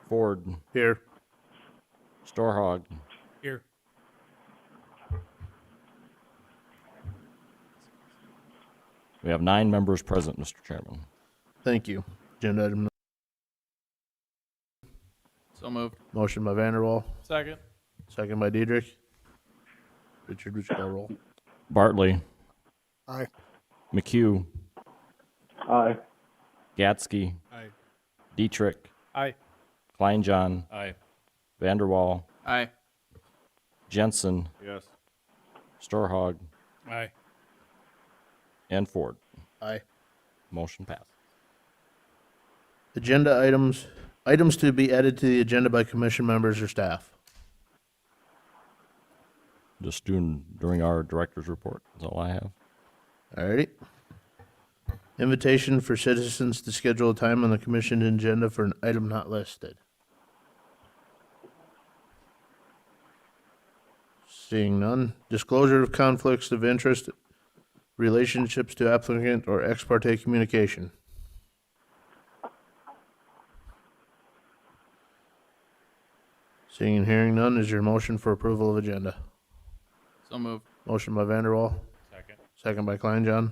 Ford, Here. Storhog, Here. we have 9 members present, Mr. Chairman. Thank you. Agenda item. So moved. Motion by Vanderwall, Second. second by Diedrich. Richard, would you call roll? Bartley, Aye. McHugh, Aye. Gatsky, Aye. Dietrich, Aye. Kleinjohn, Aye. Vanderwall, Aye. Jensen, Yes. Storhog, Aye. and Ford. Aye. Motion passed. Agenda items to be added to the agenda by commission members or staff. Just doing during our director's report. That's all I have. Alrighty. Invitation for citizens to schedule a time on the commission agenda for an item not listed. Seeing none. Disclosure of conflicts of interest, relationships to applicant, or ex parte communication. Seeing and hearing none, is your motion for approval of agenda? So moved. Motion by Vanderwall, Second. second by Kleinjohn.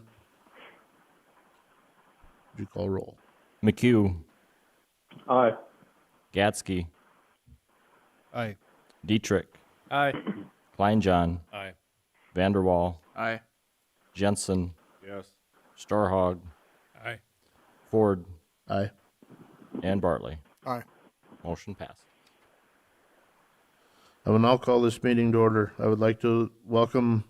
Would you call roll? McHugh, Aye. Gatsky, Aye. Dietrich, Aye. Kleinjohn, Aye. Vanderwall, Aye. Jensen, Yes. Storhog, Aye. Ford, Aye. and Bartley. Aye. Motion passed. I will now call this meeting to order. I would like to welcome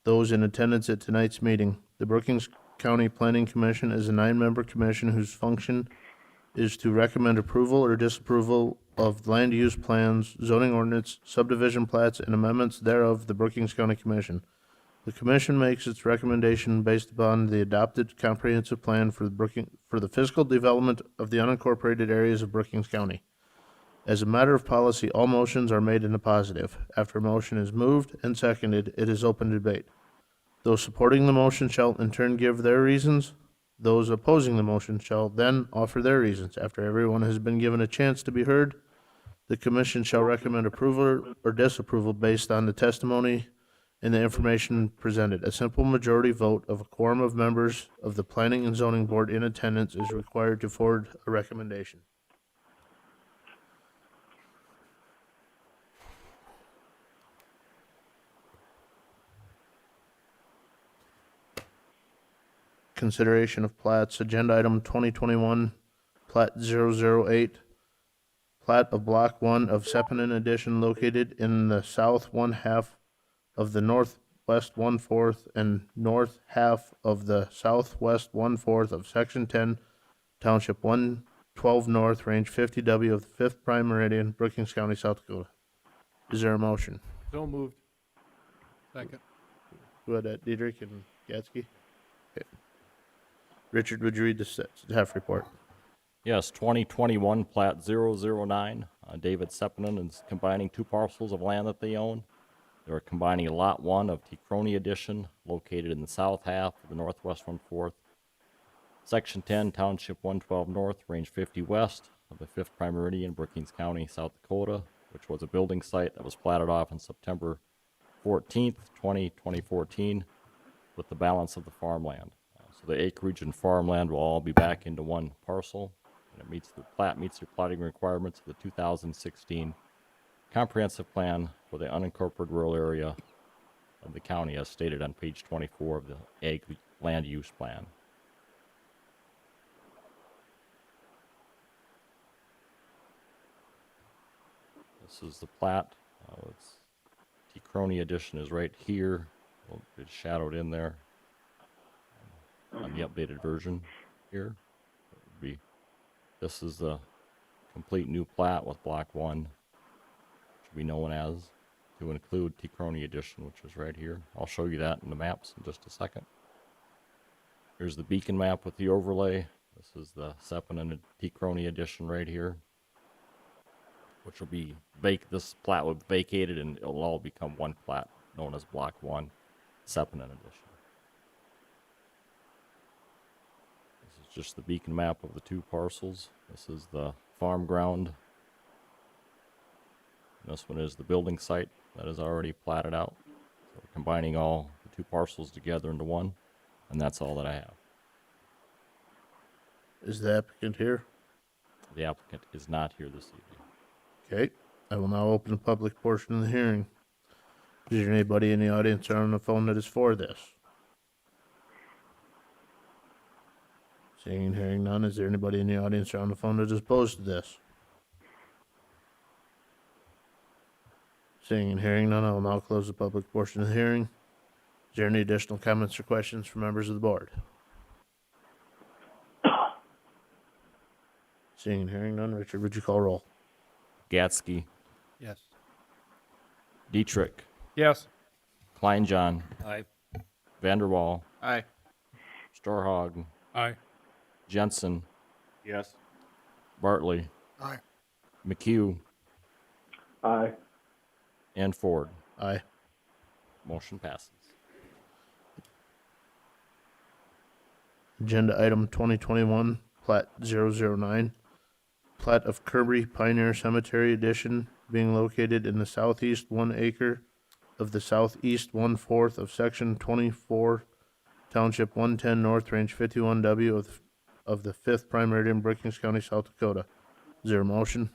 those in attendance at tonight's meeting. The Brookings County Planning Commission is a 9-member commission whose function is to recommend approval or disapproval of land use plans, zoning ordinance, subdivision plats, and amendments thereof. The Brookings County Commission. The commission makes its recommendation based upon the adopted comprehensive plan for the fiscal development of the unincorporated areas of Brookings County. As a matter of policy, all motions are made in the positive. After a motion is moved and seconded, it is open to debate. Those supporting the motion shall in turn give their reasons. Those opposing the motion shall then offer their reasons. After everyone has been given a chance to be heard, the commission shall recommend approval or disapproval based on the testimony and the information presented. A simple majority vote of a quorum of members of the Planning and Zoning Board in attendance is required to forward a recommendation. Consideration of plats. Agenda item 2021, plat 008, plat of block 1 of Seppanen Addition located in the south one half of the northwest 1/4 and north half of the southwest 1/4 of section 10, township 112 north, range 50W of the 5th prime meridian, Brookings County, South Dakota. Is there a motion? So moved. Second. Go ahead, Diedrich and Gatsky. Okay. Richard, would you read the staff report? Yes, 2021 Plat 009. David Seppanen is combining 2 parcels of land that they own. They're combining Lot 1 of Ticrony Addition, located in the south half of the northwest 1/4. Section 10, Township 112 North, Range 50 West of the 5th prime meridian, Brookings County, South Dakota, which was a building site that was platted off on September 14th, 2014, with the balance of the farmland. So the acreage and farmland will all be back into one parcel, and the plat meets the plotting requirements of the 2016 comprehensive plan for the unincorporated rural area of the county, as stated on page 24 of the Ag Land Use Plan. This is the plat. Ticrony Addition is right here. It's shadowed in there on the updated version here. This is the complete new plat with block 1, which will be known as, to include Ticrony Addition, which is right here. I'll show you that in the maps in just a second. Here's the beacon map with the overlay. This is the Seppanen and Ticrony Addition right here, which will be this plat will be vacated and it'll all become one plat known as block 1, Seppanen Addition. This is just the beacon map of the 2 parcels. This is the farm ground This one is the building site that is already platted out. So we're combining all the two parcels together into one, and that's all that I have. Is the applicant here? The applicant is not here this evening. Okay, I will now open the public portion of the hearing. Is there anybody in the audience or on the phone that is for this? Seeing and hearing none, is there anybody in the audience or on the phone that is opposed to this? Seeing and hearing none, I will now close the public portion of the hearing. Is there any additional comments or questions from members of the board? Seeing and hearing none, Richard, would you call roll? Gatsky, Yes. Dietrich, Yes. Kleinjohn, Aye. Vanderwall, Aye. Storhog, Aye. Jensen, Yes. Bartley, Aye. McHugh, Aye. and Ford. Aye. Motion passes. Agenda item 2021, Plat 009, Plat of Kirby Pioneer Cemetery Edition, being located in the southeast 1 acre of the southeast 1/4 of Section 24, Township 110 North, Range 51W of the 5th Prime Meridian, Brookings County, South Dakota. Is there a motion?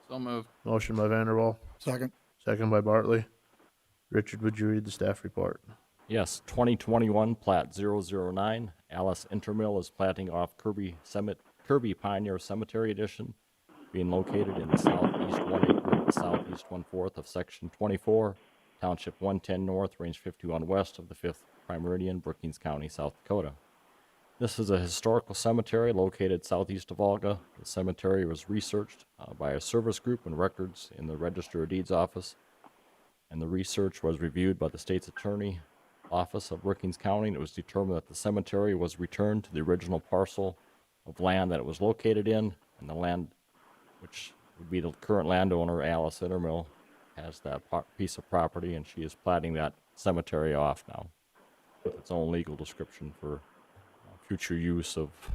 So moved. Motion by Vanderwall, Second. second by Bartley. Richard, would you read the staff report? Yes, 2021 Plat 009. Alice Intermill is platting off Kirby Pioneer Cemetery Edition, being located in the southeast 1 acre of the southeast 1/4 of Section 24, Township 110 North, Range 51 West of the 5th Prime Meridian, Brookings County, South Dakota. This is a historical cemetery located southeast of Olga. The cemetery was researched by a service group and records in the Register of Deeds office, and the research was reviewed by the state's attorney office of Brookings County, and it was determined that the cemetery was returned to the original parcel of land that it was located in, and the land, which would be the current landowner, Alice Intermill, has that piece of property, and she is platting that cemetery off now with its own legal description for future use of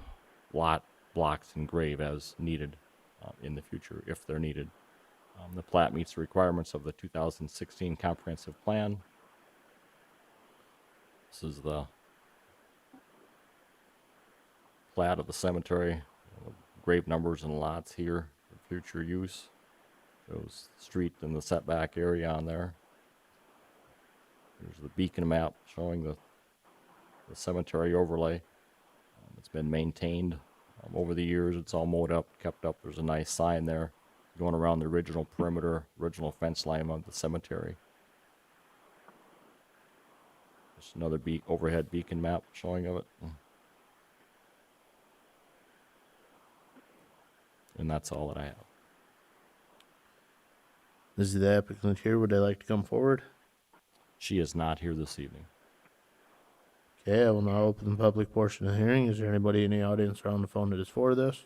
lot, blocks, and grave as needed in the future, if they're needed. The plat meets the requirements of the 2016 Comprehensive Plan. This is the plat of the cemetery, grave numbers and lots here for future use. Shows the street and the setback area on there. There's the beacon map showing the cemetery overlay. It's been maintained over the years. It's all mowed up, kept up. There's a nice sign there going around the original perimeter, original fence line of the cemetery. Just another overhead beacon map showing of it. And that's all that I have. Is the applicant here? Would they like to come forward? She is not here this evening. Okay, I will now open the public portion of the hearing. Is there anybody in the audience or on the phone that is for this?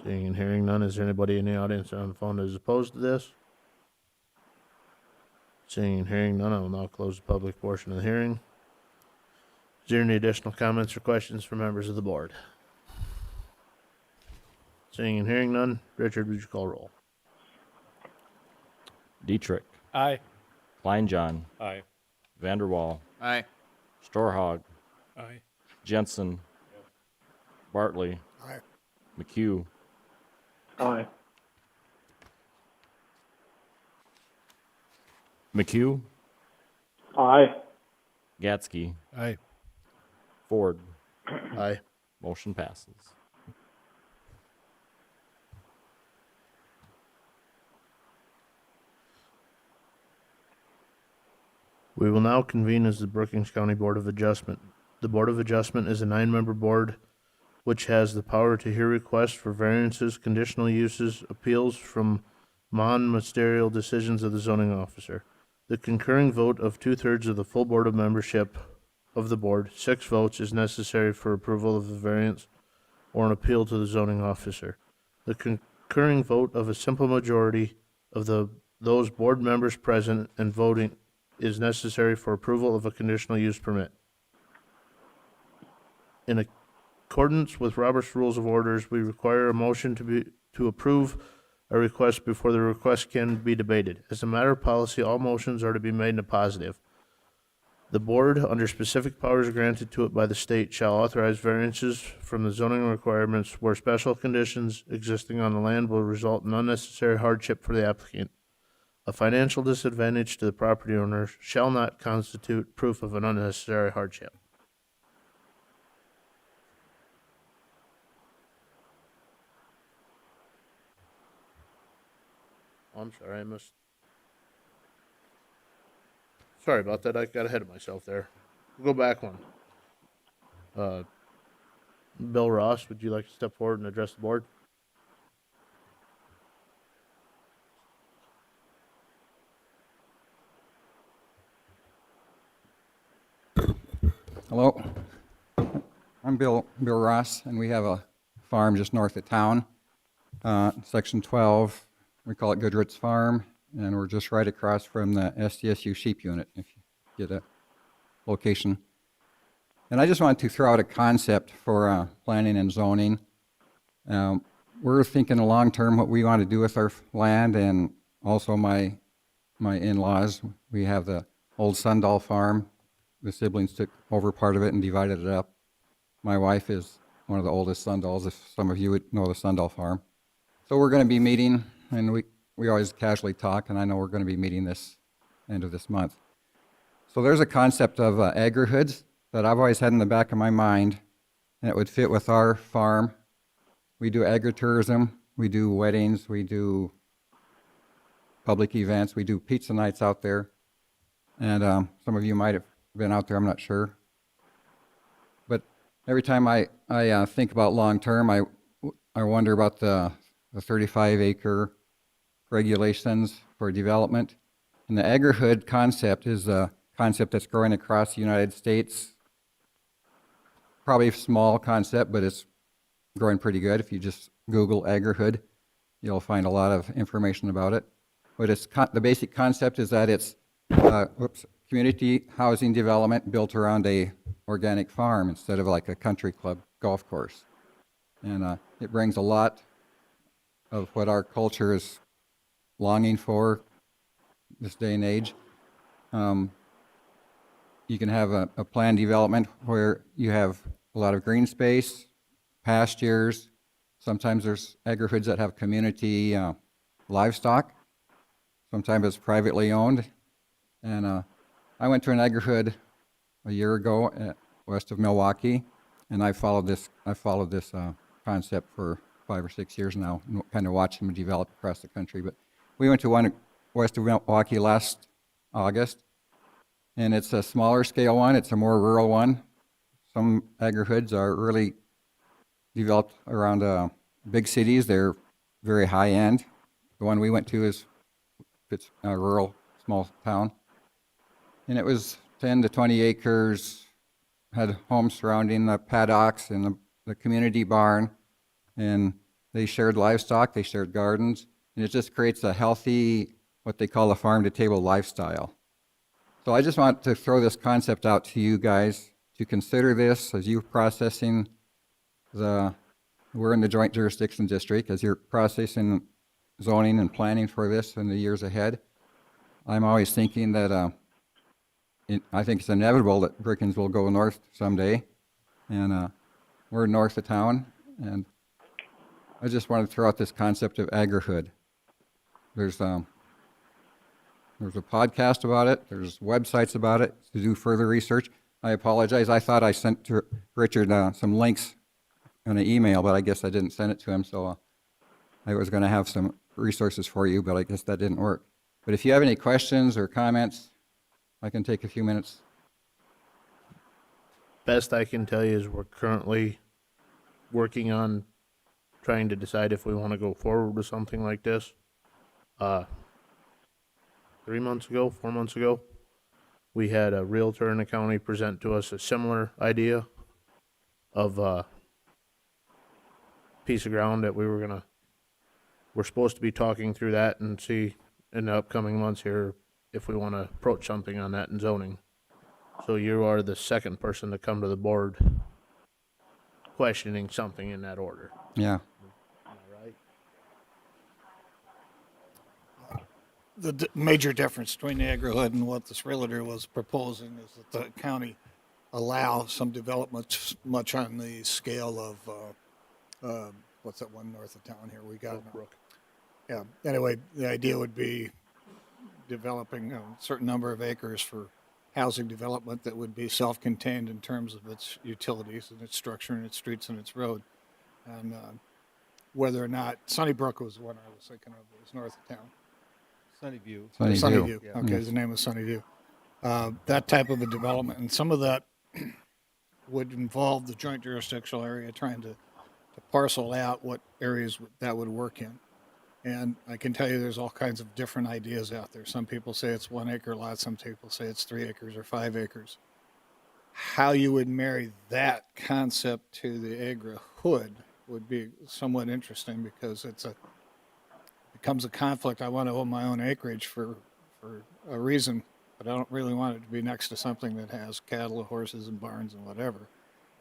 Seeing and hearing none, is there anybody in the audience or on the phone that is opposed to this? Seeing and hearing none, I will now close the public portion of the hearing. Is there any additional comments or questions from members of the board? Seeing and hearing none, Richard, would you call roll? Dietrich, Aye. Kleinjohn, Aye. Vanderwall, Aye. Storhog, Aye. Jensen, Bartley, Aye. McHugh, Aye. McHugh, Aye. Gatsky, Aye. Ford. Aye. Motion passes. We will now convene as the Brookings County Board of Adjustment. The Board of Adjustment is a 9-member board which has the power to hear requests for variances, conditional uses, appeals from non-ministerial decisions of the zoning officer. The concurring vote of 2/3 of the full board of membership of the board, 6 votes, is necessary for approval of the variance or an appeal to the zoning officer. The concurring vote of a simple majority of those board members present and voting is necessary for approval of a conditional use permit. In accordance with Robert's Rules of Orders, we require a motion to approve a request before the request can be debated. As a matter of policy, all motions are to be made in a positive. The board, under specific powers granted to it by the state, shall authorize variances from the zoning requirements where special conditions existing on the land will result in unnecessary hardship for the applicant. A financial disadvantage to the property owner shall not constitute proof of an unnecessary hardship. Oh, I'm sorry, I missed. Sorry about that, I got ahead of myself there. We'll go back one. Bill Ross, would you like to step forward and address the board? Hello, I'm Bill Ross, and we have a farm just north of town, Section 12. We call it Goodrich Farm, and we're just right across from the SDSU sheep unit, if you get a location. And I just wanted to throw out a concept for planning and zoning. We're thinking long-term what we want to do with our land, and also my in-laws. We have the old Sundahl farm. The siblings took over part of it and divided it up. My wife is one of the oldest Sundahls, if some of you would know the Sundahl farm. So we're going to be meeting, and we always casually talk, and I know we're going to be meeting this end of this month. So there's a concept of agri-hoods that I've always had in the back of my mind, and it would fit with our farm. We do agritourism, we do weddings, we do public events, we do pizza nights out there, and some of you might have been out there, I'm not sure. But every time I think about long-term, I wonder about the 35-acre regulations for development. And the agri-hood concept is a concept that's growing across the United States. Probably a small concept, but it's growing pretty good. If you just Google agri-hood, you'll find a lot of information about it. But it's the basic concept is that it's community housing development built around a organic farm instead of like a country club golf course. And it brings a lot of what our culture is longing for this day and age. You can have a planned development where you have a lot of green space, pastures. Sometimes there's agri-hoods that have community livestock. Sometimes it's privately owned. And I went to an agri-hood a year ago west of Milwaukee, and I followed this concept for 5 or 6 years now, and kind of watched them develop across the country. But we went to one west of Milwaukee last August, and it's a smaller scale one. It's a more rural one. Some agri-hoods are really developed around big cities. They're very high end. The one we went to it's a rural, small town. And it was 10 to 20 acres, had homes surrounding the paddocks and the community barn, and they shared livestock, they shared gardens, and it just creates a healthy, what they call a farm-to-table lifestyle. So I just want to throw this concept out to you guys to consider this as you're processing we're in the Joint Jurisdiction District, as you're processing zoning and planning for this in the years ahead. I'm always thinking that I think it's inevitable that Brookings will go north someday, and we're north of town, and I just wanted to throw out this concept of agri-hood. There's a podcast about it, there's websites about it to do further research. I apologize, I thought I sent to Richard some links in an email, but I guess I didn't send it to him, so I was going to have some resources for you, but I guess that didn't work. But if you have any questions or comments, I can take a few minutes. Best I can tell you is we're currently working on trying to decide if we want to go forward with something like this. 3 months ago, 4 months ago, we had a realtor in the county present to us a similar idea of a piece of ground that we're supposed to be talking through that and see in the upcoming months here if we want to approach something on that in zoning. So you are the second person to come to the board questioning something in that order. Yeah. The major difference between the agri-HUD and what this realtor was proposing is that the county allow some development much on the scale of, what's that one north of town here? We got, yeah, anyway, the idea would be developing a certain number of acres for housing development that would be self-contained in terms of its utilities and its structure and its streets and its road. And whether or not, Sunnybrook was the one I was thinking of, it was north of town. Sunnyview. Sunnyview. Yeah. Okay, his name was Sunnyview. That type of a development, and some of that would involve the joint jurisdictional area trying to parcel out what areas that would work in. And I can tell you there's all kinds of different ideas out there. Some people say it's 1 acre lot, some people say it's 3 acres or 5 acres. How you would marry that concept to the agri-HUD would be somewhat interesting because becomes a conflict. I want to own my own acreage for a reason, but I don't really want it to be next to something that has cattle, horses, and barns and whatever.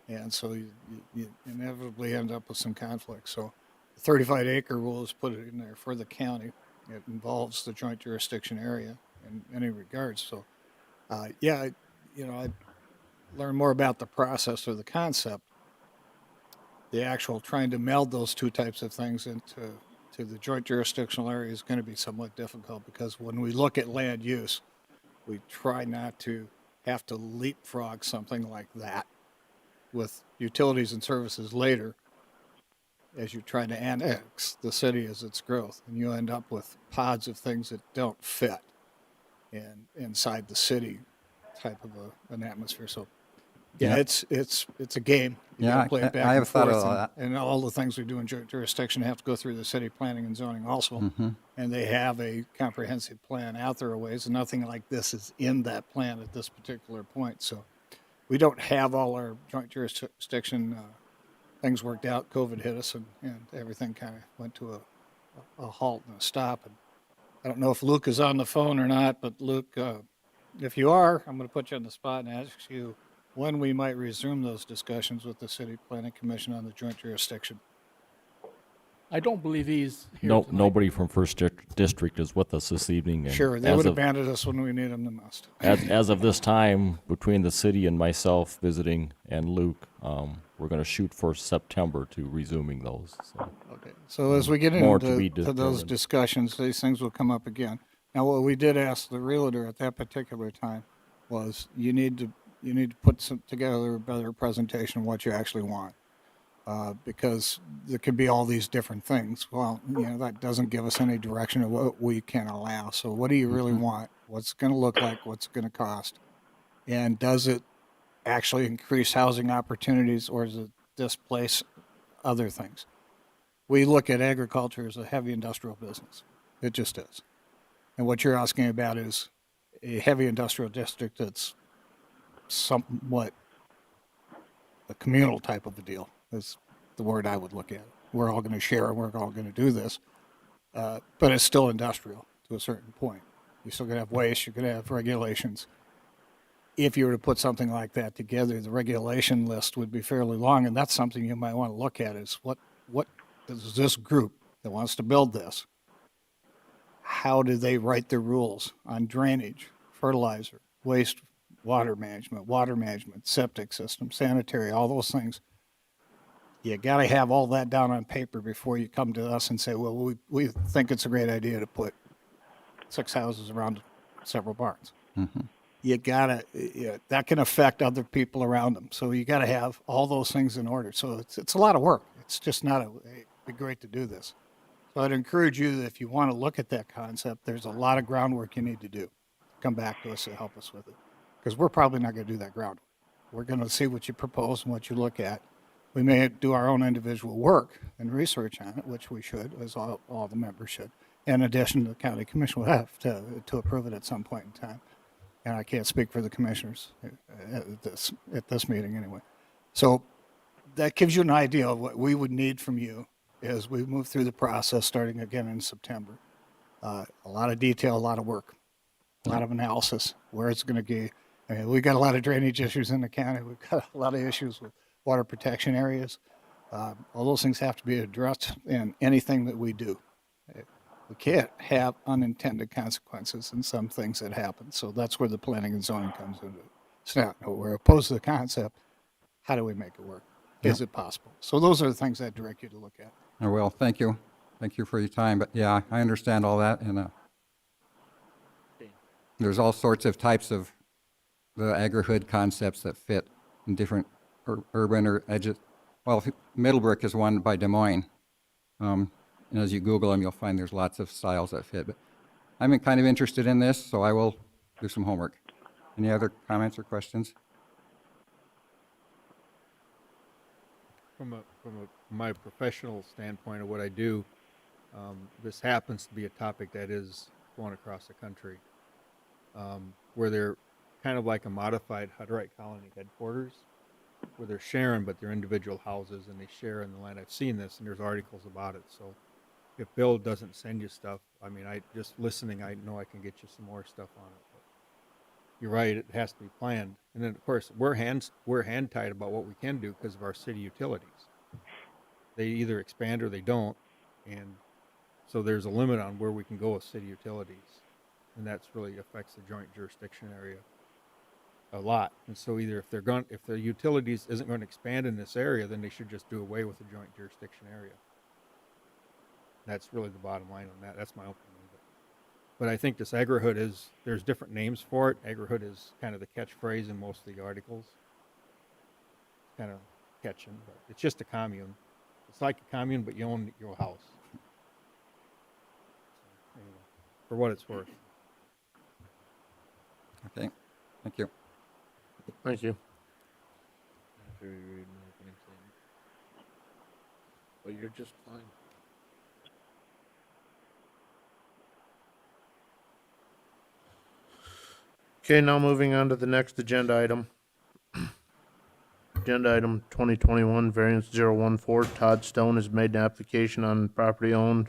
And so you inevitably end up with some conflict. So the 35 acre rule is put in there for the county. It involves the joint jurisdiction area in any regards. So, yeah, I learn more about the process or the concept. The actual trying to meld those two types of things into the joint jurisdictional area is going to be somewhat difficult because when we look at land use, we try not to have to leapfrog something like that with utilities and services later as you try to annex the city as its growth. And you end up with pods of things that don't fit inside the city type of an atmosphere. So, yeah, it's a game. You Yeah, gotta play it back I and have thought forth, of that. and all the things we do in jurisdiction have to go through the city planning and zoning also. Mm-hmm. And they have a comprehensive plan out there a ways, and nothing like this is in that plan at this particular point. So we don't have all our joint jurisdiction things worked out. COVID hit us, and everything kind of went to a halt and a stop. And I don't know if Luke is on the phone or not, but Luke, if you are, I'm going to put you on the spot and ask you when we might resume those discussions with the City Planning Commission on the joint jurisdiction. I don't believe he's here No, tonight. nobody from First District is with us this evening. And Sure, they as would of- abandon us when we need them the most. As of this time, between the city and myself visiting and Luke, we're going to shoot for September to resuming those. So. Okay. So as we get More to into be to those determined. discussions, these things will come up again. Now, what we did ask the realtor at that particular time was you need to put together a better presentation of what you actually want. Because there could be all these different things. Well, that doesn't give us any direction of what we can allow. So what do you really want? What's it going to look like? What's it going to cost? And does it actually increase housing opportunities or does it displace other things? We look at agriculture as a heavy industrial business. It just is. And what you're asking about is a heavy industrial district that's somewhat a communal type of a deal. Is the word I would look at. We're all going to share and we're all going to do this. But it's still industrial to a certain point. You're still going to have waste, you're going to have regulations. If you were to put something like that together, the regulation list would be fairly long, and that's something you might want to look at is what does this group that wants to build this, how do they write their rules on drainage, fertilizer, waste, water management, septic system, sanitary, all those things. You got to have all that down on paper before you come to us and say, well, we think it's a great idea to put 6 houses around several barns. Mm-hmm. You got to, that can affect other people around them. So you got to have all those things in order. So it's a lot of work. It's just not it'd be great to do this. So I'd encourage you that if you want to look at that concept, there's a lot of groundwork you need to do. Come back to us to help us with it. Because we're probably not going to do that groundwork. We're going to see what you propose and what you look at. We may do our own individual work and research on it, which we should, as all the members should. In addition, the county commission will have to approve it at some point in time. And I can't speak for the commissioners at this meeting anyway. So that gives you an idea of what we would need from you as we move through the process starting again in September. A lot of detail, a lot of work, a lot of analysis, where it's going to be. I mean, we got a lot of drainage issues in the county. We've got a lot of issues with water protection areas. All those things have to be addressed in anything that we do. We can't have unintended consequences in some things that happen. So that's where the planning and zoning comes into it. It's not, no, we're opposed to the concept. How do we make it work? Is it possible? So those are the things I direct you to look at. I will. Thank you. Thank you for your time. But yeah, I understand all that. And there's all sorts of types of the agri-hood concepts that fit in different urban or edges. Well, Middlebrook is one by Des Moines. And as you Google them, you'll find there's lots of styles that fit. But I'm kind of interested in this, so I will do some homework. Any other comments or questions? From my professional standpoint of what I do, this happens to be a topic that is going across the country, where they're kind of like a modified Hutterite colony headquarters, where they're sharing, but they're individual houses and they share in the land. I've seen this, and there's articles about it. So if Bill doesn't send you stuff, I mean, I just listening, I know I can get you some more stuff on it. But you're right; it has to be planned. And then, of course, we're hand tied about what we can do because of our city utilities. They either expand or they don't, and so there's a limit on where we can go with city utilities, and that's really affects the joint jurisdiction area a lot. And so either if the utilities isn't going to expand in this area, then they should just do away with the joint jurisdiction area. That's really the bottom line on that. That's my opinion. But I think this agri-hood there's different names for it. Agri-hood is kind of the catchphrase in most of the articles. Kind of catching, but it's just a commune. It's like a commune, but you own your house. So, anyway, for what it's worth. Okay. Thank you. Thank you. Well, you're just fine. Okay, now moving on to the next agenda item. Agenda item 2021, variance 014. Todd Stone has made an application on property owned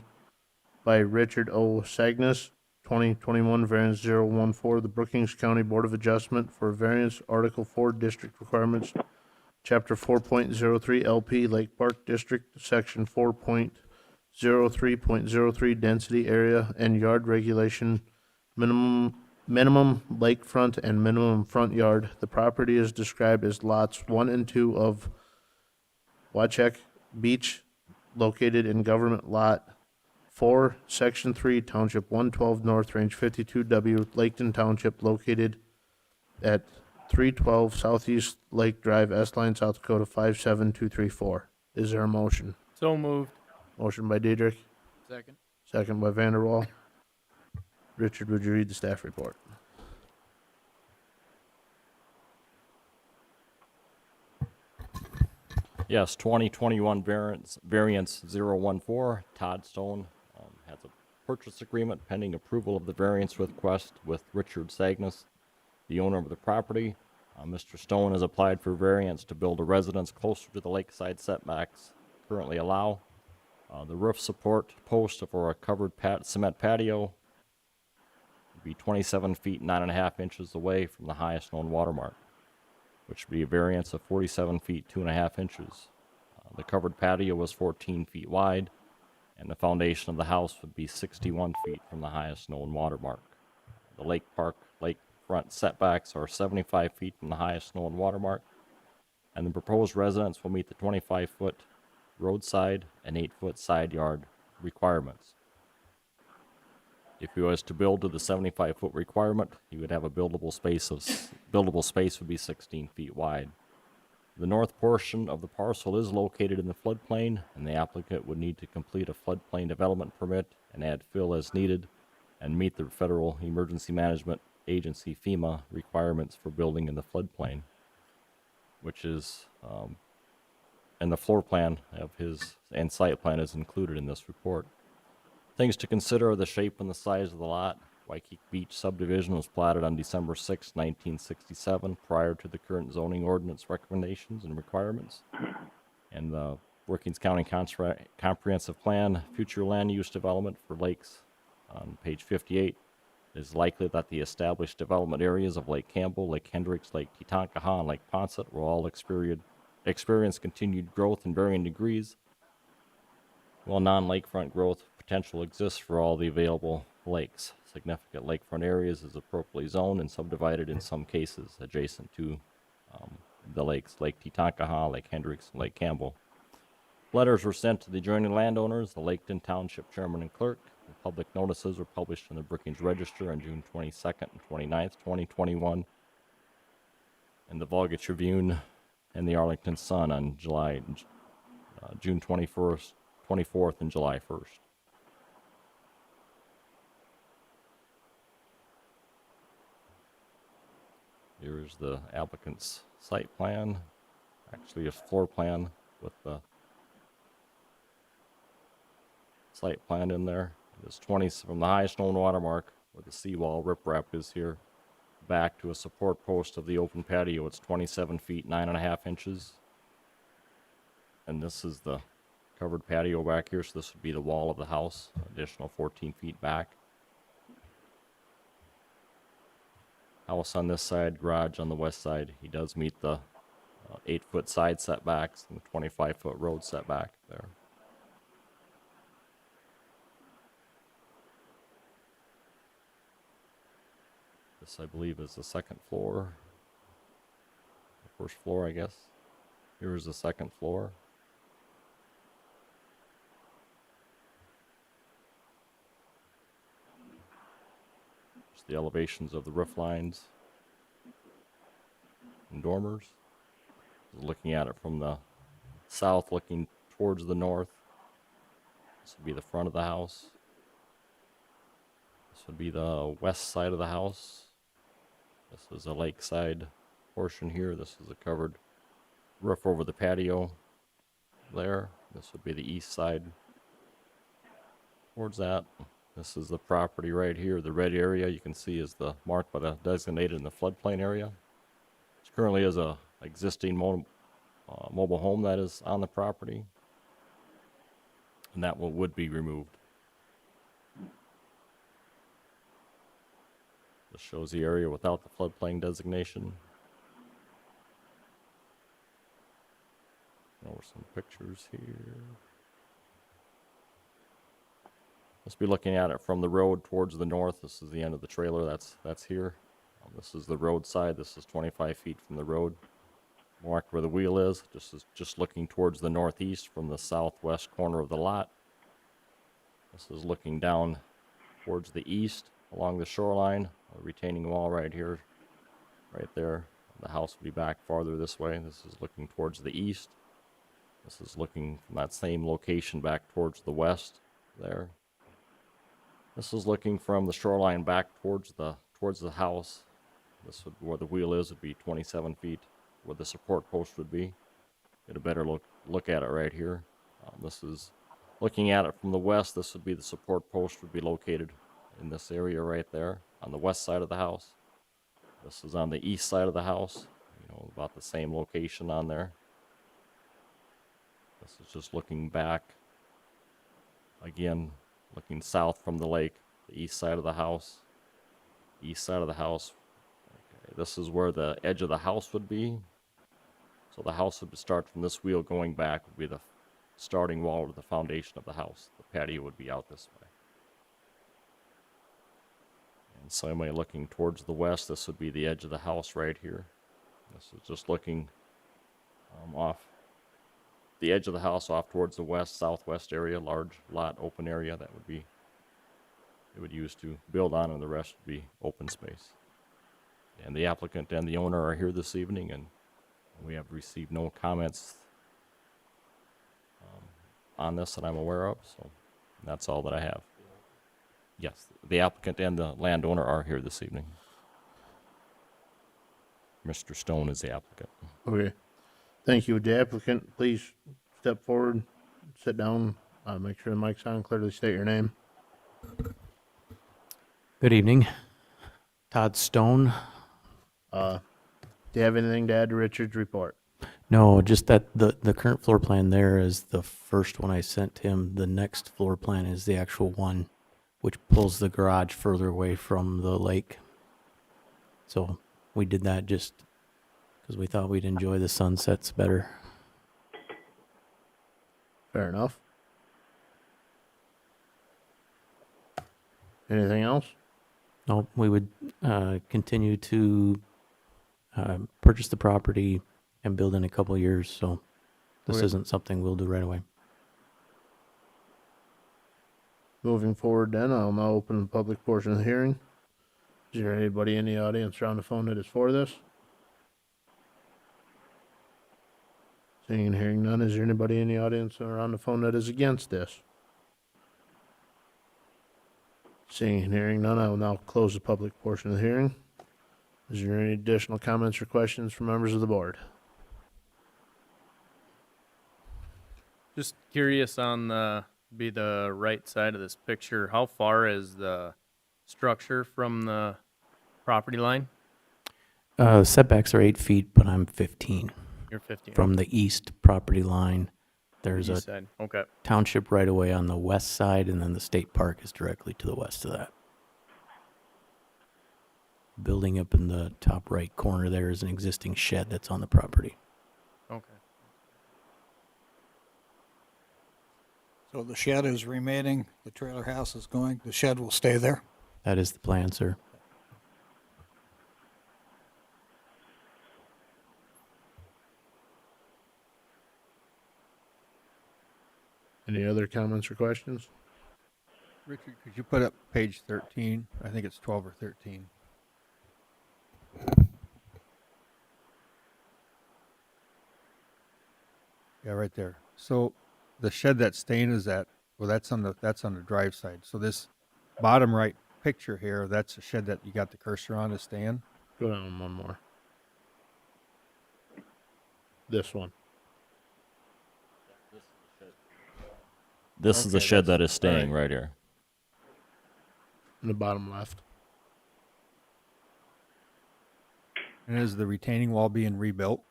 by Richard O. Sagnas. 2021, variance 014. The Brookings County Board of Adjustment for variance, Article 4, District Requirements, Chapter 4.03, LP, Lake Park District, Section 4.03.03, Density Area and Yard Regulation, minimum lakefront and minimum front yard. The property is described as lots 1 and 2 of Wachek Beach, located in Government Lot 4, Section 3, Township 112 North, Range 52W, Laketon Township, located at 312 Southeast Lake Drive, S-Line, South Dakota 57234. Is there a motion? So moved. Motion by Diedrich, Second. second by Vanderwall. Richard, would you read the staff report? Yes, 2021 variance 014. Todd Stone has a purchase agreement pending approval of the variance request with Richard Sagnas, the owner of the property. Mr. Stone has applied for variance to build a residence closer to the lakeside setbacks currently allow. The roof support post for a covered cement patio would be 27 feet 9.5 inches away from the highest known watermark, which would be a variance of 47 feet 2.5 inches. The covered patio was 14 feet wide, and the foundation of the house would be 61 feet from the highest known watermark. The lakefront setbacks are 75 feet from the highest known watermark, and the proposed residence will meet the 25-foot roadside and 8-foot side yard requirements. If he was to build to the 75-foot requirement, he would have a buildable space would be 16 feet wide. The north portion of the parcel is located in the floodplain, and the applicant would need to complete a floodplain development permit and add fill as needed and meet the Federal Emergency Management Agency FEMA requirements for building in the floodplain, which is, and the floor plan of his and site plan is included in this report. Things to consider are the shape and the size of the lot. Waikiki Beach subdivision was platted on December 6, 1967, prior to the current zoning ordinance recommendations and requirements. And the Brookings County Comprehensive Plan, future land use development for lakes on page 58, it is likely that the established development areas of Lake Campbell, Lake Hendricks, Lake Titankaha, and Lake Poncet will all experience experience continued growth in varying degrees, while non-lakefront growth potential exists for all the available lakes. Significant lakefront areas is appropriately zoned and subdivided in some cases adjacent to the lakes, Lake Titankaha, Lake Hendricks, and Lake Campbell. Letters were sent to the adjoining landowners, the Laketon Township Chairman and Clerk. The public notices were published in the Brookings Register on June 22nd and 29th, 2021, and the Volga Tribune and the Arlington Sun on June 21st, 24th, and July 1st. Here's the applicant's site plan, actually a floor plan with the site plan in there. It's 20 from the high stone water mark where the seawall riprap is here back to a support post of the open patio. It's 27 feet 9.5 inches. And this is the covered patio back here, so this would be the wall of the house, additional 14 feet back. House on this side, garage on the west side. He does meet the 8-foot side setbacks and the 25-foot road setback there. This, I believe, is the second floor. The first floor, I guess. Here's the second floor. Just the elevations of the roof lines and dormers. Looking at it from the south, looking towards the north. This would be the front of the house. This would be the west side of the house. This is a lakeside portion here. This is a covered roof over the patio there. This would be the east side towards that. This is the property right here. The red area you can see is the mark by the designated in the floodplain area. Which currently is a existing mobile home that is on the property. And that would be removed. This shows the area without the floodplain designation. Over some pictures here. Let's be looking at it from the road towards the north. This is the end of the trailer. That's here. This is the road side. This is 25 feet from the road. Marked where the wheel is. Just looking towards the northeast from the southwest corner of the lot. This is looking down towards the east along the shoreline. A retaining wall right here, right there. The house will be back farther this way. This is looking towards the east. This is looking from that same location back towards the west there. This is looking from the shoreline back towards the house. This would, where the wheel is, would be 27 feet. Where the support post would be. Get a better look at it right here. This is looking at it from the west. This would be the support post would be located in this area right there on the west side of the house. This is on the east side of the house. About the same location on there. This is just looking back. Again, looking south from the lake. The east side of the house. East side of the house. Okay, this is where the edge of the house would be. So the house would start from this wheel going back would be the starting wall or the foundation of the house. The patio would be out this way. And somebody looking towards the west, this would be the edge of the house right here. This is just looking off the edge of the house off towards the west, southwest area, large lot, open area. That would be, it would use to build on, and the rest would be open space. And the applicant and the owner are here this evening, and we have received no comments on this that I'm aware of, so that's all that I have. Yes, the applicant and the landowner are here this evening. Mr. Stone is the applicant. Okay. Thank you. Would the applicant please step forward, sit down, make sure the mic's on, clearly state your name. Good evening. Todd Stone. Do you have anything to add to Richard's report? No, just that the current floor plan there is the first one I sent him. The next floor plan is the actual one, which pulls the garage further away from the lake. So we did that just because we thought we'd enjoy the sunsets better. Fair enough. Anything else? No, we would continue to purchase the property and build in a couple of years, so this Okay. isn't something we'll do right away. Moving forward then, I'll now open the public portion of the hearing. Is there anybody in the audience or on the phone that is for this? Seeing and hearing none, is there anybody in the audience or on the phone that is against this? Seeing and hearing none, I will now close the public portion of the hearing. Is there any additional comments or questions from members of the board? Just curious on the right side of this picture, how far is the structure from the property line? Setbacks are 8 feet, but I'm 15 You're 15. from the east property line. There's a East side. Okay. township right away on the west side, and then the state park is directly to the west of that. Building up in the top right corner there is an existing shed that's on the property. Okay. So the shed is remaining, the trailer house is going, the shed will stay there? That is the plan, sir. Any other comments or questions? Richard, could you put up page 13? I think it's 12 or 13. Yeah, right there. So the shed that's staying is that, well, that's on the drive side. So this bottom right picture here, that's a shed that you got the cursor on is staying. Go down one more. This one. This is the Okay, shed that that's- is staying alright. right here. In the bottom left. And is the retaining wall being rebuilt?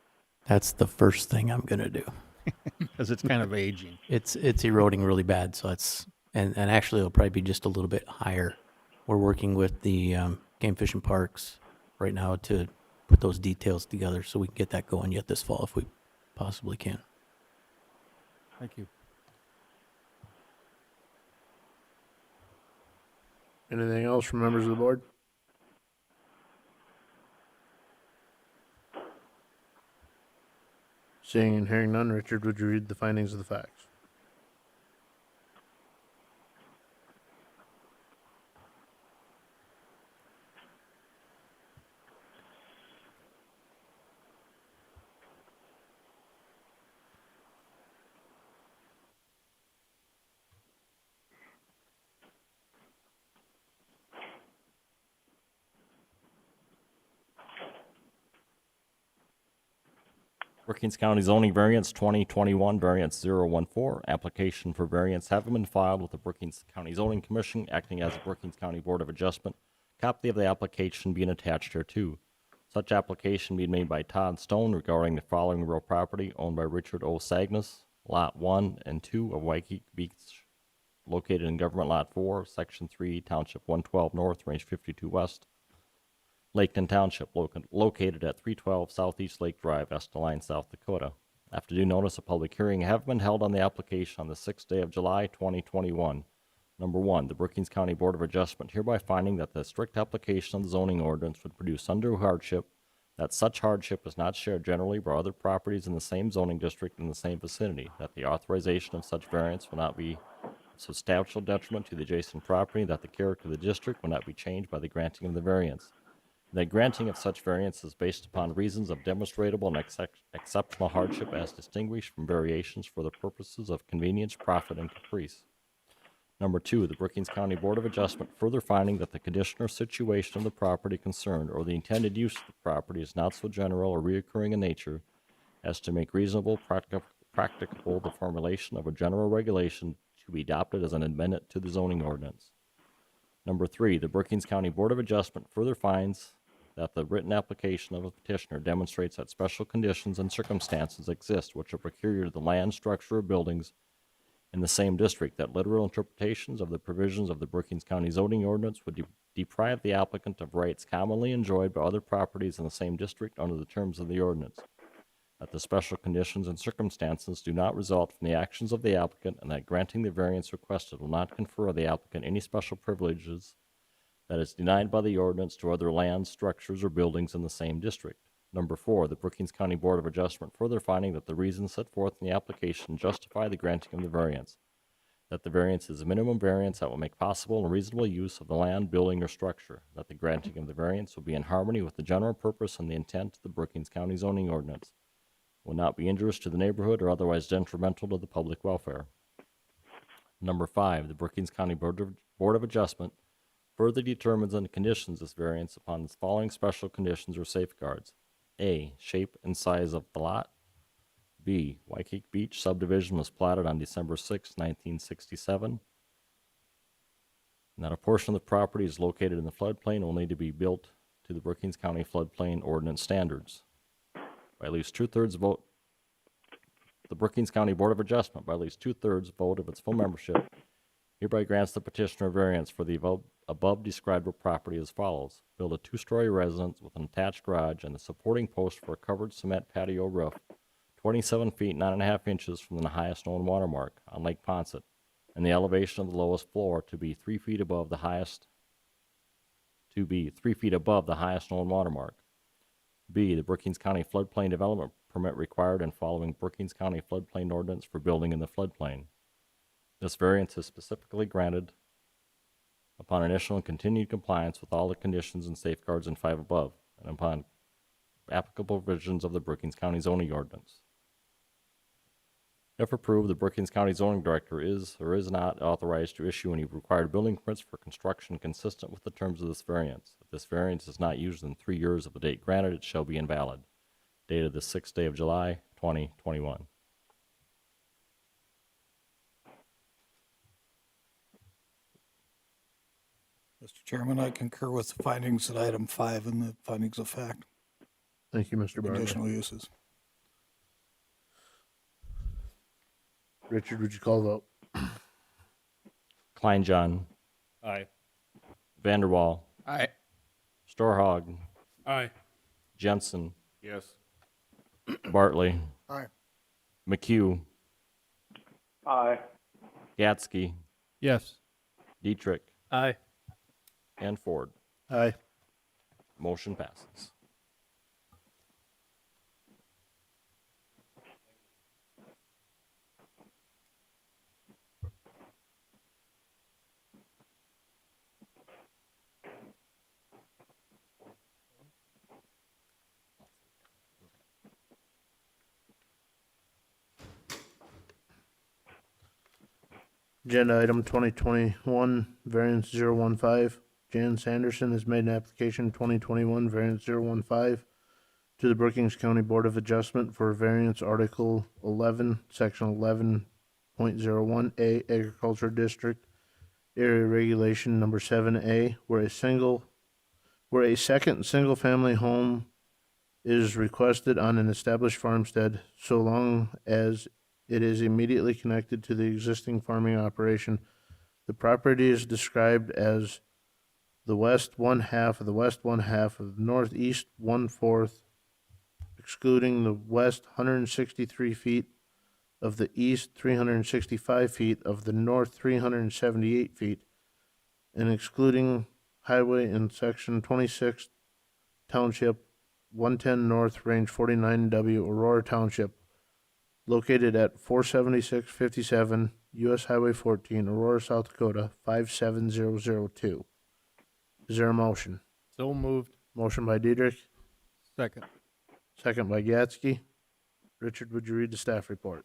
That's the first thing I'm gonna do. Because it's kind of aging. It's eroding really bad, so it's and actually it'll probably be just a little bit higher. We're working with the game fish and parks right now to put those details together so we can get that going yet this fall if we possibly can. Thank you. Anything else from members of the board? Seeing and hearing none, Richard, would you read the findings of the facts? Brookings County zoning variance 2021, variance 014. Application for variance having been filed with the Brookings County Zoning Commission, acting as the Brookings County Board of Adjustment. Copy of the application being attached here too. Such application being made by Todd Stone regarding the following real property owned by Richard O. Sagnas, Lot 1 and 2 of Waikiki Beach, located in Government Lot 4, Section 3, Township 112 North, Range 52 West, Laketon Township, located at 312 Southeast Lake Drive, Estelline, South Dakota. After due notice, a public hearing have been held on the application on the 6th day of July, 2021. Number one, the Brookings County Board of Adjustment hereby finding that the strict application of the zoning ordinance would produce undue hardship, that such hardship is not shared generally by other properties in the same zoning district in the same vicinity, that the authorization of such variance will not be substantial detriment to the adjacent property, that the character of the district will not be changed by the granting of the variance. The granting of such variance is based upon reasons of demonstrable and exceptional hardship as distinguished from variations for the purposes of convenience, profit, and caprice. Number two, the Brookings County Board of Adjustment further finding that the condition or situation of the property concerned or the intended use of the property is not so general or reoccurring in nature as to make reasonable, practicable the formulation of a general regulation to be adopted as an amendment to the zoning ordinance. Number three, the Brookings County Board of Adjustment further finds that the written application of a petitioner demonstrates that special conditions and circumstances exist which are peculiar to the land, structure, or buildings in the same district, that literal interpretations of the provisions of the Brookings County zoning ordinance would deprive the applicant of rights commonly enjoyed by other properties in the same district under the terms of the ordinance. that the special conditions and circumstances do not result from the actions of the applicant, and that granting the variance requested will not confer on the applicant any special privileges that is denied by the ordinance to other lands, structures, or buildings in the same district. Number 4, the Brookings County Board of Adjustment further finding that the reasons set forth in the application justify the granting of the variance, that the variance is a minimum variance that will make possible and reasonable use of the land, building, or structure, that the granting of the variance will be in harmony with the general purpose and the intent of the Brookings County zoning ordinance, will not be injurious to the neighborhood or otherwise detrimental to the public welfare. Number 5, the Brookings County Board of Adjustment further determines and conditions this variance upon the following special conditions or safeguards. A, shape and size of the lot. B, Waikiki Beach subdivision was platted on December 6, 1967. And that a portion of the property is located in the floodplain and will need to be built to the Brookings County floodplain ordinance standards. By at least 2/3 vote, the Brookings County Board of Adjustment, by at least 2/3 vote of its full membership, hereby grants the petitioner variance for the above described property as follows. Build a 2-story residence with an attached garage and a supporting post for a covered cement patio roof, 27 feet 9.5 inches from the highest known water mark on Lake Poncet, and the elevation of the lowest floor to be 3 feet above the highest known water mark. B, the Brookings County floodplain development permit required and following Brookings County floodplain ordinance for building in the floodplain. This variance is specifically granted upon initial and continued compliance with all the conditions and safeguards in 5 above, and upon applicable provisions of the Brookings County zoning ordinance. If approved, the Brookings County zoning director is or is not authorized to issue any required building permits for construction consistent with the terms of this variance. If this variance is not used in 3 years of the date granted, it shall be invalid. Dated the 6th day of July, 2021. Mr. Chairman, I concur with the findings at item 5 and the findings of fact, Thank you, Mr. Bartley. conditional uses. Richard, would you call the vote? Kleinjohn, Aye. Vanderwall, Aye. Storhog, Aye. Jensen, Yes. Bartley, Aye. McHugh, Aye. Gatsky, Yes. Dietrich, Aye. and Ford. Aye. Motion passes. Agenda item 2021, variance 015. Jan Sanderson has made an application 2021, variance 015, to the Brookings County Board of Adjustment for variance Article 11, Section 11.01A, Agriculture District, Area Regulation Number 7A, where a second single-family home is requested on an established farmstead, so long as it is immediately connected to the existing farming operation. The property is described as the west one half of the west one half of the northeast 1/4, excluding the west 163 feet of the east 365 feet of the north 378 feet, and excluding highway in section 26, township 110 north, range 49W, Aurora Township, located at 47657 U.S. Highway 14, Aurora, South Dakota 57002. Is there a motion? So moved. Motion by Dietrich, Second. second by Gatsky. Richard, would you read the staff report?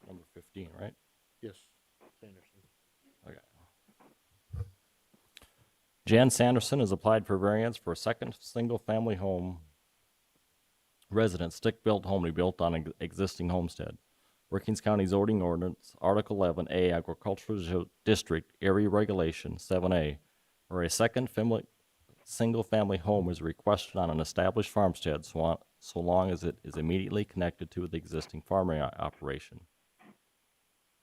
Number 15, right? Yes. Sanderson. Okay. Jan Sanderson has applied for variance for a second single-family home residence, stick-built home to be built on an existing homestead. Brookings County zoning ordinance, Article 11A, Agricultural District, Area Regulation 7A, where a second single-family home is requested on an established farmstead so long as it is immediately connected to the existing farming operation.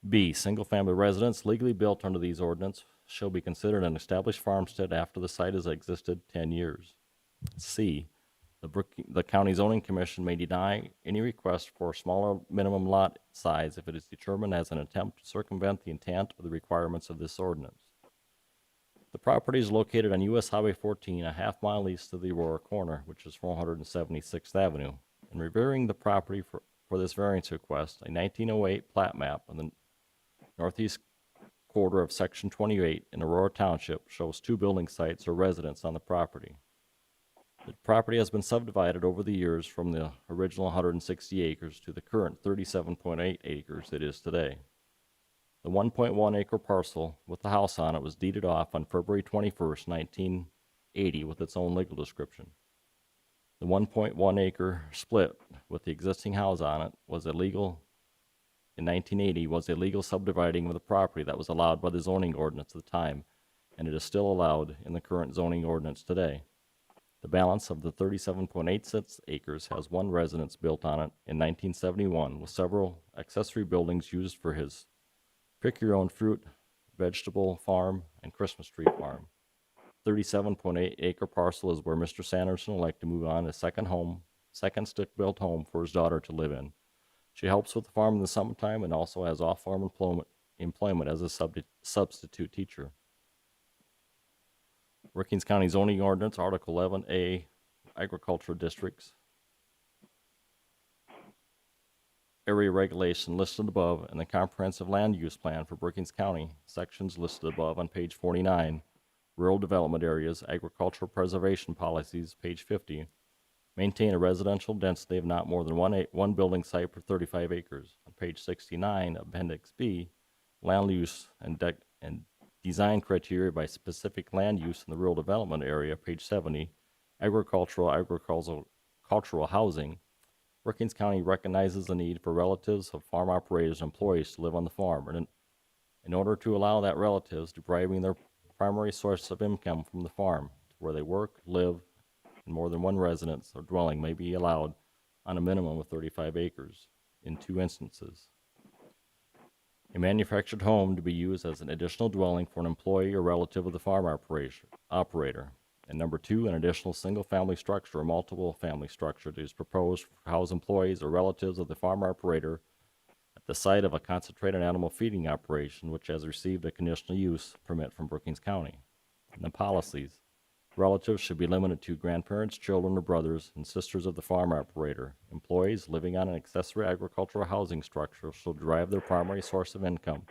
B, single-family residence legally built under these ordinance shall be considered an established farmstead after the site has existed 10 years. C, the county zoning commission may deny any request for a smaller minimum lot size if it is determined as an attempt to circumvent the intent or the requirements of this ordinance. The property is located on US Highway 14, a half-mile east of the Aurora corner, which is 476th Avenue. In reviewing the property for this variance request, a 1908 plat map on the northeast quarter of Section 28 in Aurora Township shows 2 building sites or residences on the property. The property has been subdivided over the years from the original 160 acres to the current 37.8 acres it is today. The 1.1 acre parcel with the house on it was deeded off on February 21st, 1980 with its own legal description. The 1.1 acre split with the existing house on it was illegal in 1980 was illegal subdividing of the property that was allowed by the zoning ordinance at the time, and it is still allowed in the current zoning ordinance today. The balance of the 37.86 acres has 1 residence built on it in 1971 with several accessory buildings used for his pick-your-own fruit, vegetable farm, and Christmas tree farm. 37.8 acre parcel is where Mr. Sanderson would like to move on a second stick-built home for his daughter to live in. She helps with the farm in the summertime and also has off-farm employment as a substitute teacher. Brookings County Zoning Ordinance, Article 11A, Agricultural Districts. Area regulation listed above and the comprehensive land use plan for Brookings County, sections listed above on page 49. Rural development areas, agricultural preservation policies, page 50. Maintain a residential density of not more than one building site per 35 acres. On page 69, Appendix B, land use and design criteria by specific land use in the rural development area, page 70, agricultural housing. Brookings County recognizes the need for relatives of farm operators and employees to live on the farm, and in order to allow that relatives deriving their primary source of income from the farm, where they work, live, and more than one residence or dwelling may be allowed on a minimum of 35 acres in 2 instances. A manufactured home to be used as an additional dwelling for an employee or relative of the farm operator. And number 2, an additional single-family structure or multiple family structure that is proposed for house employees or relatives of the farm operator at the site of a concentrated animal feeding operation which has received a conditional use permit from Brookings County. And the policies. Relatives should be limited to grandparents, children, or brothers and sisters of the farm operator. Employees living on an accessory agricultural housing structure shall derive their primary source of income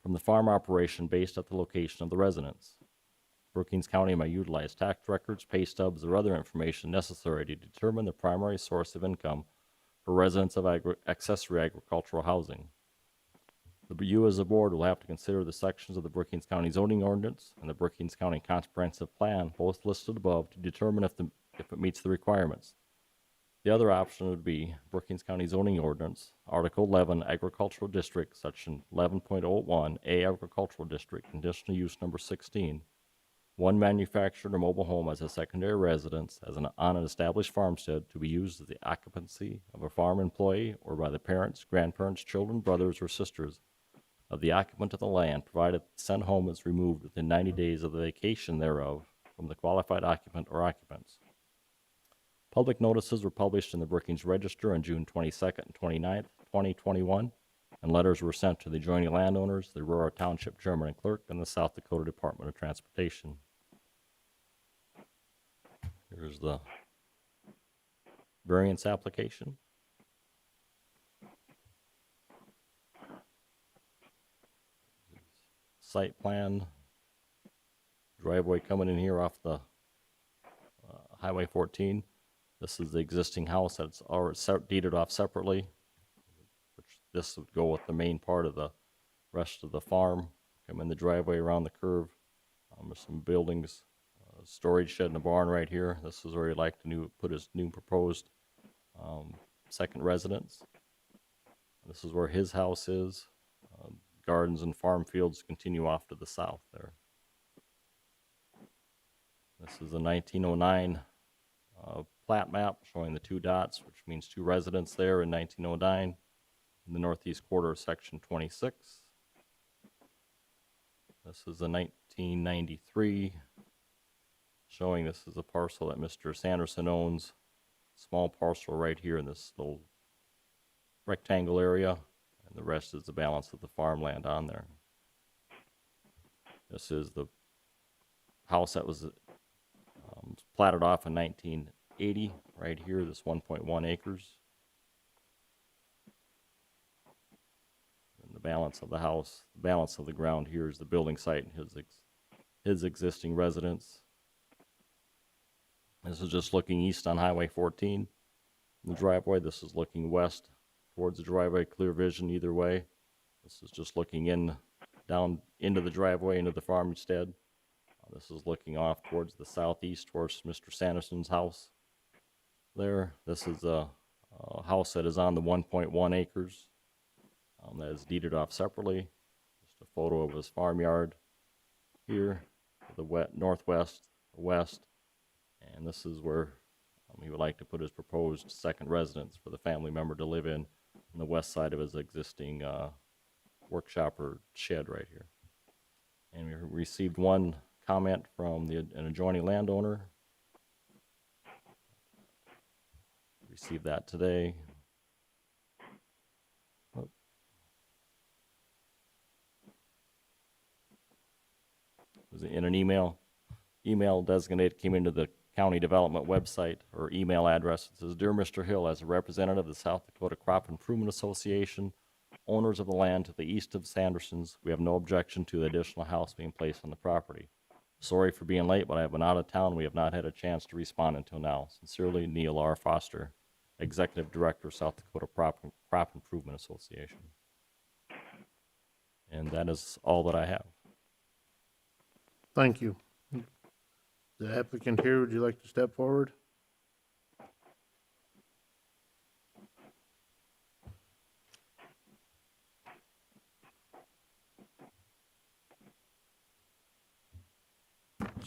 from the farm operation based at the location of the residence. Brookings County may utilize tax records, pay stubs, or other information necessary to determine the primary source of income for residents of accessory agricultural housing. You as a board will have to consider the sections of the Brookings County zoning ordinance and the Brookings County comprehensive plan, both listed above, to determine if it meets the requirements. The other option would be Brookings County zoning ordinance, Article 11, Agricultural District, Section 11.01, A Agricultural District, conditional use number 16. 1 manufactured or mobile home as a secondary residence on an established farmstead to be used as the occupancy of a farm employee or by the parents, grandparents, children, brothers, or sisters of the occupant of the land, provided the said home is removed within 90 days of the vacation thereof from the qualified occupant or occupants. Public notices were published in the Brookings Register on June 22nd and 29th, 2021, and letters were sent to the adjoining landowners, the Aurora Township Chairman and Clerk, and the South Dakota Department of Transportation. Here's the variance application. Site plan, driveway coming in here off the Highway 14. This is the existing house that's already deeded off separately, which this would go with the main part of the rest of the farm. Come in the driveway around the curve. There's some buildings, storage shed and a barn right here. This is where he'd like to put his new proposed second residence. This is where his house is. Gardens and farm fields continue off to the south there. This is a 1909 plat map showing the 2 dots, which means 2 residents there in 1909 in the northeast quarter of Section 26. This is a 1993, showing this is a parcel that Mr. Sanderson owns. Small parcel right here in this little rectangle area, and the rest is the balance of the farmland on there. This is the house that was platted off in 1980, right here, this 1.1 acres. And the balance of the house, the balance of the ground here is the building site and his existing residence. This is just looking east on Highway 14, the driveway. This is looking west towards the driveway, clear vision either way. This is just looking down into the driveway, into the farmstead. This is looking off towards the southeast, towards Mr. Sanderson's house there. This is a house that is on the 1.1 acres that is deeded off separately. Just a photo of his farmyard here, to the northwest, west, and this is where he would like to put his proposed second residence for the family member to live in, on the west side of his existing workshop or shed right here. And we received one comment from an adjoining landowner. Received that today. Oh. It was in an email designated, came into the county development website or email address. It says, "Dear Mr. Hill, as a representative of the South Dakota Crop Improvement Association, owners of the land to the east of Sanderson's, we have no objection to the additional house being placed on the property. Sorry for being late, but I have been out of town. We have not had a chance to respond until now. Sincerely, Neil R. Foster, Executive Director, South Dakota Crop Improvement Association." And that is all that I have. Thank you. The applicant here, would you like to step forward?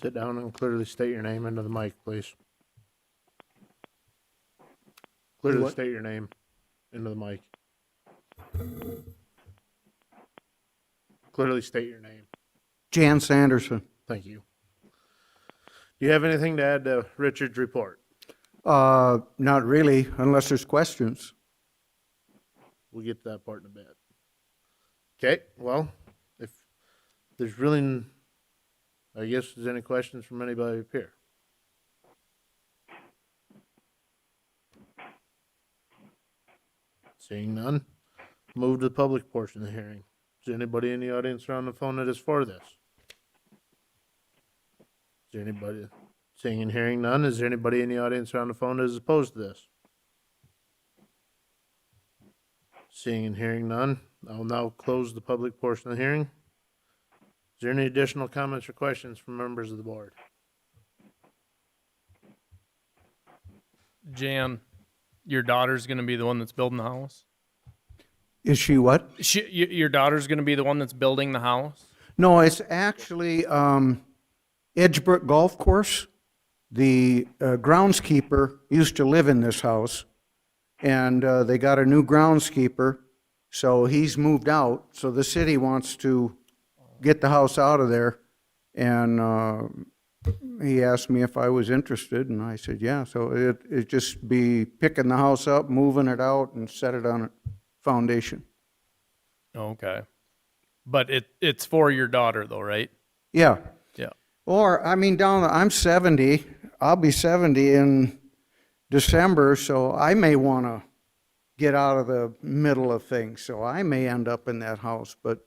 Sit down and clearly state your name into the mic, please. Clearly What? state your name into the mic. Clearly state your name. Jan Sanderson. Thank you. Do you have anything to add to Richard's report? Not really, unless there's questions. We'll get to that part in a bit. Okay, well, if there's really, I guess, there's any questions from anybody up here? Seeing none, move to the public portion of the hearing. Is there anybody in the audience or on the phone that is for this? Is there anybody, seeing and hearing none, is there anybody in the audience or on the phone that is opposed to this? Seeing and hearing none, I'll now close the public portion of the hearing. Is there any additional comments or questions from members of the board? Jan, your daughter's going to be the one that's building the house? Is she what? Your daughter's going to be the one that's building the house? No, it's actually Edgebrook Golf Course. The groundskeeper used to live in this house, and they got a new groundskeeper, so he's moved out. So the city wants to get the house out of there, and he asked me if I was interested, and I said, yeah. So it just be picking the house up, moving it out, and set it on a foundation. Okay. But it's for your daughter, though, right? Yeah. Yeah. Or, I mean, I'm 70. I'll be 70 in December, so I may want to get out of the middle of things. So I may end up in that house, but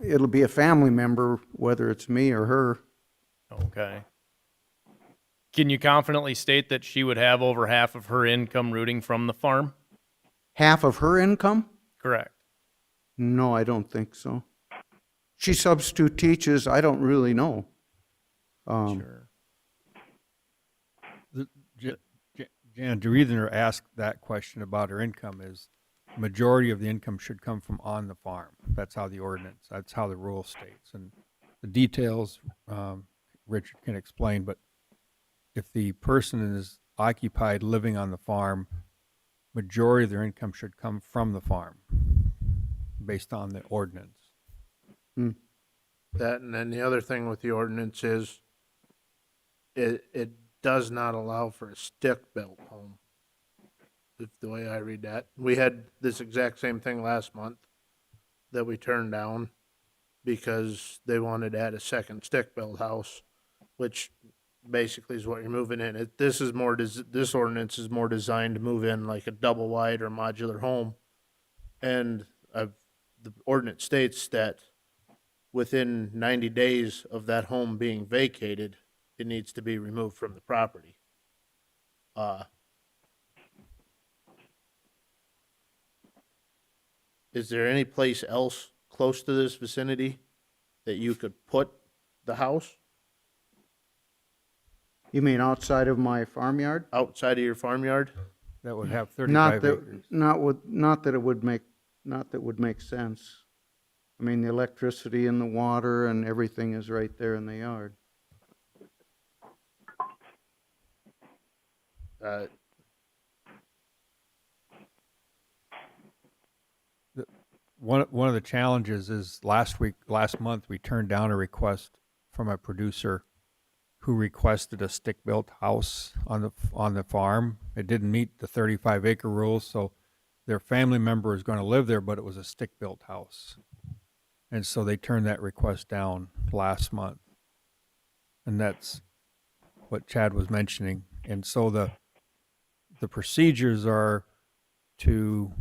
it'll be a family member, whether it's me or her. Okay. Can you confidently state that she would have over half of her income rooting from the farm? Half of her income? Correct. No, I don't think so. She substitute teaches. I don't really know. Sure. Jan, the reason they're asked that question about her income is majority of the income should come from on the farm. That's how the ordinance, that's how the rule states. And the details, Richard can explain, but if the person is occupied living on the farm, majority of their income should come from the farm based on the ordinance. That, and then the other thing with the ordinance is it does not allow for a stick-built home. If the way I read that. We had this exact same thing last month that we turned down because they wanted to add a second stick-built house, which basically is what you're moving in. This is more, this ordinance is more designed to move in like a double wide or modular home. And the ordinance states that within 90 days of that home being vacated, it needs to be removed from the property. Is there any place else close to this vicinity that you could put the house You mean outside of my farmyard? outside of your farmyard? That would have Not 35 that, acres. not that it would make, not that would make sense. I mean, the electricity and the water and everything is right there in the yard. Uh, One of the challenges is last month, we turned down a request from a producer who requested a stick-built house on the farm. It didn't meet the 35-acre rules, so their family member is going to live there, but it was a stick-built house. And so they turned that request down last month. And that's what Chad was mentioning. And so the procedures are to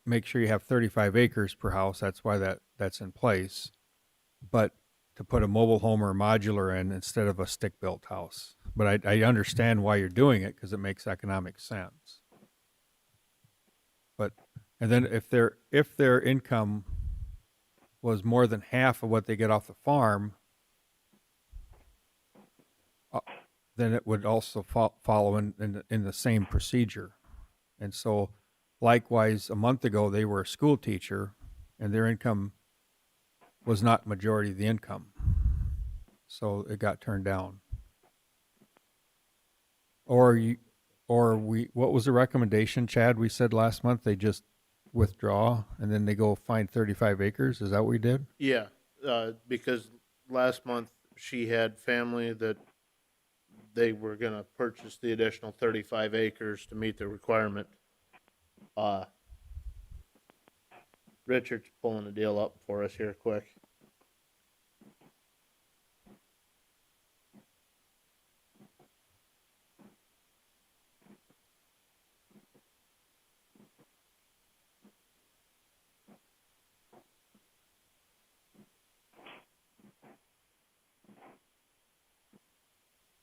make sure you have 35 acres per house. That's why that's in place. But to put a mobile home or a modular in instead of a stick-built house. But I understand why you're doing it because it makes economic sense. But, and then if their income was more than half of what they get off the farm, then it would also follow in the same procedure. And so likewise, a month ago, they were a school teacher and their income was not majority of the income. So it got turned down. What was the recommendation, Chad? We said last month they just withdraw and then they go find 35 acres. Is that what we did? Yeah, because last month she had family that they were gonna purchase the additional 35 acres to meet the requirement. Richard's pulling the deal up for us here quick.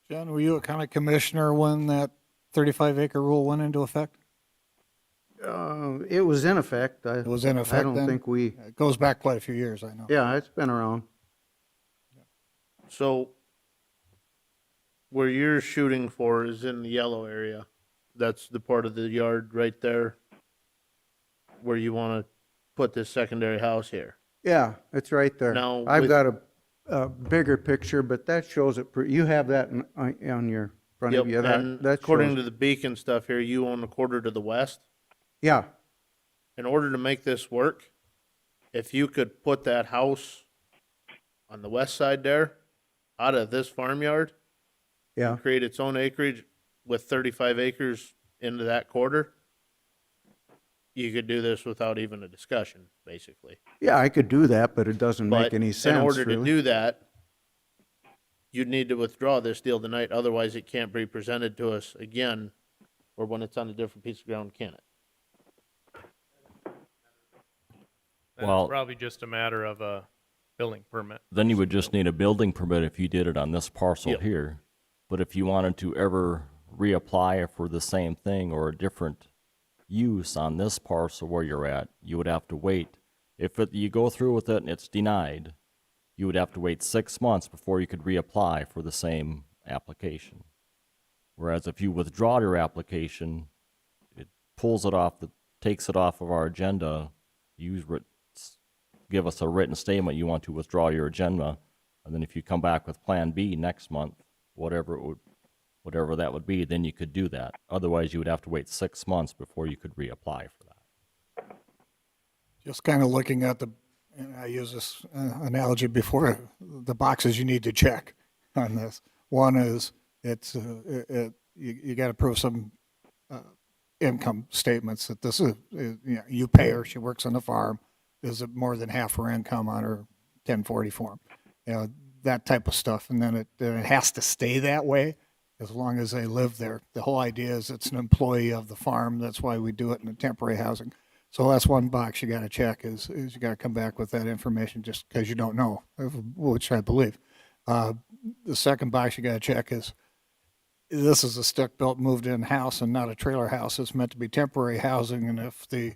John, were you a county commissioner when that 35-acre rule went into effect? It was in effect. It was in effect I don't then? think we, It goes back quite a few years, I know. yeah, it's been around. So where you're shooting for is in the yellow area. That's the part of the yard right there where you want to put this secondary house here. Yeah, it's right there. Now, I've with- got a bigger picture, but that shows it, you have that on your front of you. Yep, That, and that according shows, to the beacon stuff here, you own a quarter to the west. yeah, In order to make this work, if you could put that house on the west side there, out of this farmyard, yeah. create its own acreage with 35 acres into that quarter, you could do this without even a discussion, basically. Yeah, I could do that, but it doesn't make But any sense, in order to really. do that, you'd need to withdraw this deal tonight, otherwise it can't be presented to us again, or when it's on a different piece of ground, can it? Then Well- it's probably just a matter of a building permit. Then you would just need a building permit if you did it on this parcel Yep. here. But if you wanted to ever reapply for the same thing or a different use on this parcel where you're at, you would have to wait. You go through with it and it's denied, you would have to wait 6 months before you could reapply for the same application. Whereas if you withdraw your application, it takes it off of our agenda. Give us a written statement you want to withdraw your agenda, and then if you come back with Plan B next month, whatever that would be, then you could do that. Otherwise, you would have to wait 6 months before you could reapply for that. Just kind of looking at the and I use this analogy before, the boxes you need to check on this. One is you got to prove some income statements that this you pay her. She works on the farm. Is it more than half her income on her 1040 form? That type of stuff, and then it has to stay that way as long as they live there. The whole idea is it's an employee of the farm. That's why we do it in the temporary housing. So that's one box you got to check is you got to come back with that information just because you don't know, which I believe. The second box you got to check is this is a stick-built, moved-in house and not a trailer house. It's meant to be temporary housing, and if the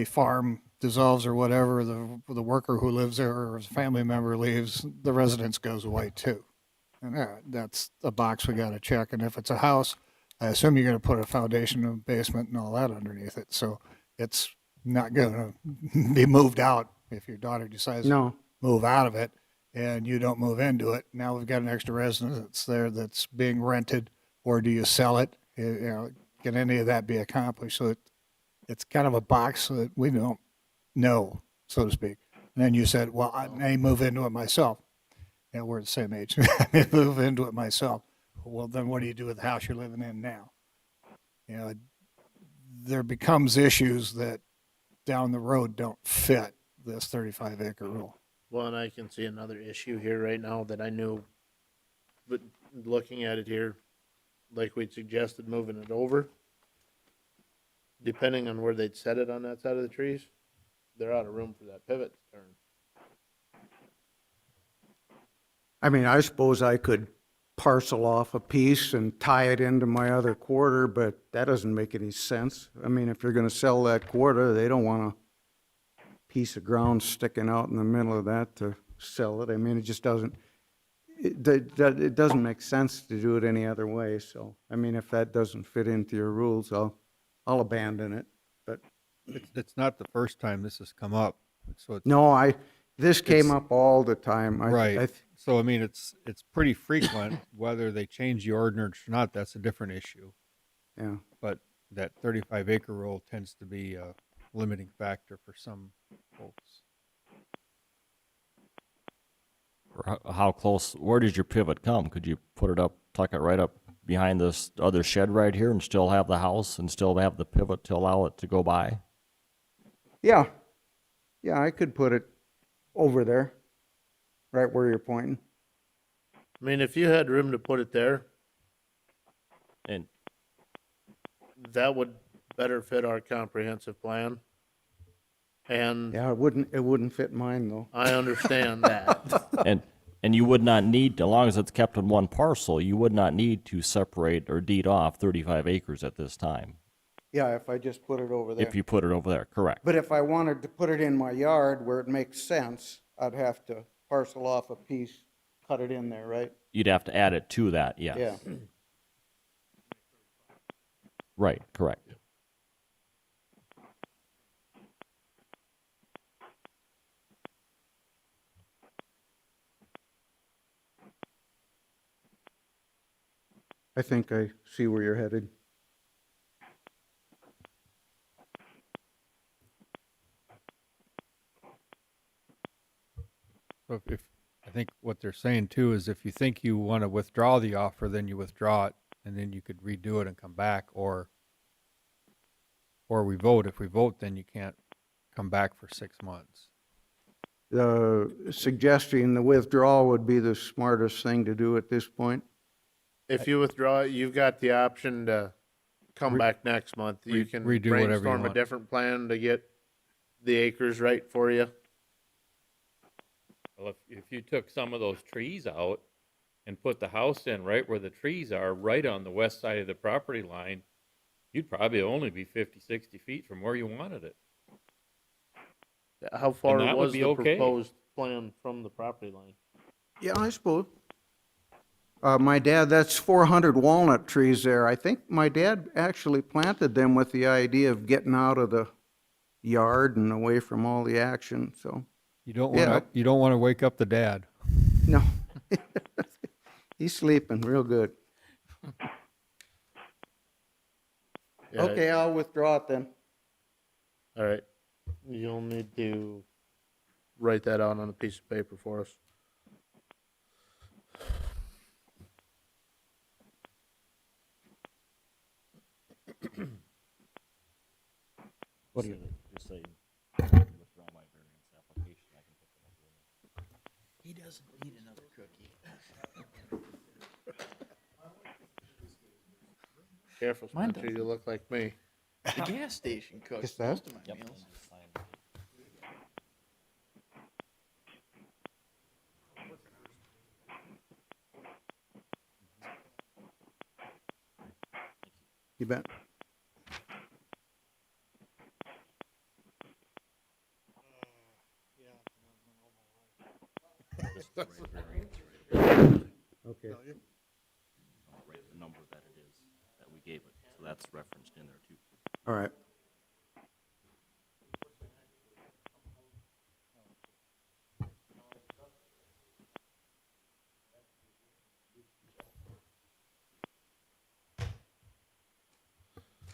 farm dissolves or whatever, the worker who lives there or his family member leaves, the residence goes away too. And that's a box we got to check. And if it's a house, I assume you're going to put a foundation and basement and all that underneath it. So it's not going to be moved out if your daughter decides No. to move out of it and you don't move into it. Now we've got an extra residence there that's being rented, or do you sell it? Can any of that be accomplished? So it's kind of a box that we don't know, so to speak. And then you said, well, I may move into it myself. Yeah, we're the same age. I may move into it myself. Well, then what do you do with the house you're living in now? There becomes issues that down the road don't fit this 35-acre rule. Well, and I can see another issue here right now that I knew, but looking at it here, like we suggested, moving it over, depending on where they'd set it on that side of the trees, they're out of room for that pivot to turn. I mean, I suppose I could parcel off a piece and tie it into my other quarter, but that doesn't make any sense. I mean, if you're gonna sell that quarter, they don't want a piece of ground sticking out in the middle of that to sell it. I mean, it just doesn't, it doesn't make sense to do it any other way. So, I mean, if that doesn't fit into your rules, I'll abandon it. But It's not the first time this has come up. So it's no, this came It's- up all the time. right. So I mean, it's pretty frequent. Whether they change the ordinance or not, that's a different issue. Yeah. But that 35-acre rule tends to be a limiting factor for some folks. Or how close, where does your pivot come? Could you put it up, tuck it right up behind this other shed right here and still have the house and still have the pivot to allow it to go by? Yeah. Yeah, I could put it over there, right where you're pointing. I mean, if you had room to put it there, And that would better fit our comprehensive plan. And Yeah, it wouldn't fit mine though. I understand that. and you would not need, as long as it's kept in one parcel, you would not need to separate or deed off 35 acres at this time, Yeah, if I just put it over there. if you put it over there, correct? But if I wanted to put it in my yard where it makes sense, I'd have to parcel off a piece, cut it in there, right? You'd have to add it to that, yes. Yeah. Right, correct. I think I see where you're headed. So if I think what they're saying too is if you think you want to withdraw the offer, then you withdraw it, and then you could redo it and come back, or we vote. If we vote, then you can't come back for 6 months. Suggesting the withdrawal would be the smartest thing to do at this point. If you withdraw it, you've got the option to come back next month. You can redo whatever you brainstorm a want. different plan to get the acres right for you. Well, if you took some of those trees out and put the house in right where the trees are, right on the west side of the property line, you'd probably only be 50, 60 feet from where you wanted it. How far that would was be the okay. proposed plan from the property line? Yeah, I suppose. My dad, that's 400 walnut trees there. I think my dad actually planted them with the idea of getting out of the yard and away from all the action, so, You don't Yeah. want to. You don't want to wake up the dad. no. He's sleeping real good. Yeah, Okay, I'll withdraw it then. All right. You'll need to write that out on a piece of paper for us. What do you? Just say, withdraw my variance application, I can pick it up later. He doesn't need another cookie. Careful, Mine Spencer, you look like me. The gas station cooks Is that- most of my Yep, meals. and just sign it. You bet. Just write variance right Okay. here. Write the number that it is, that we gave it, so that's referenced in there too. All right.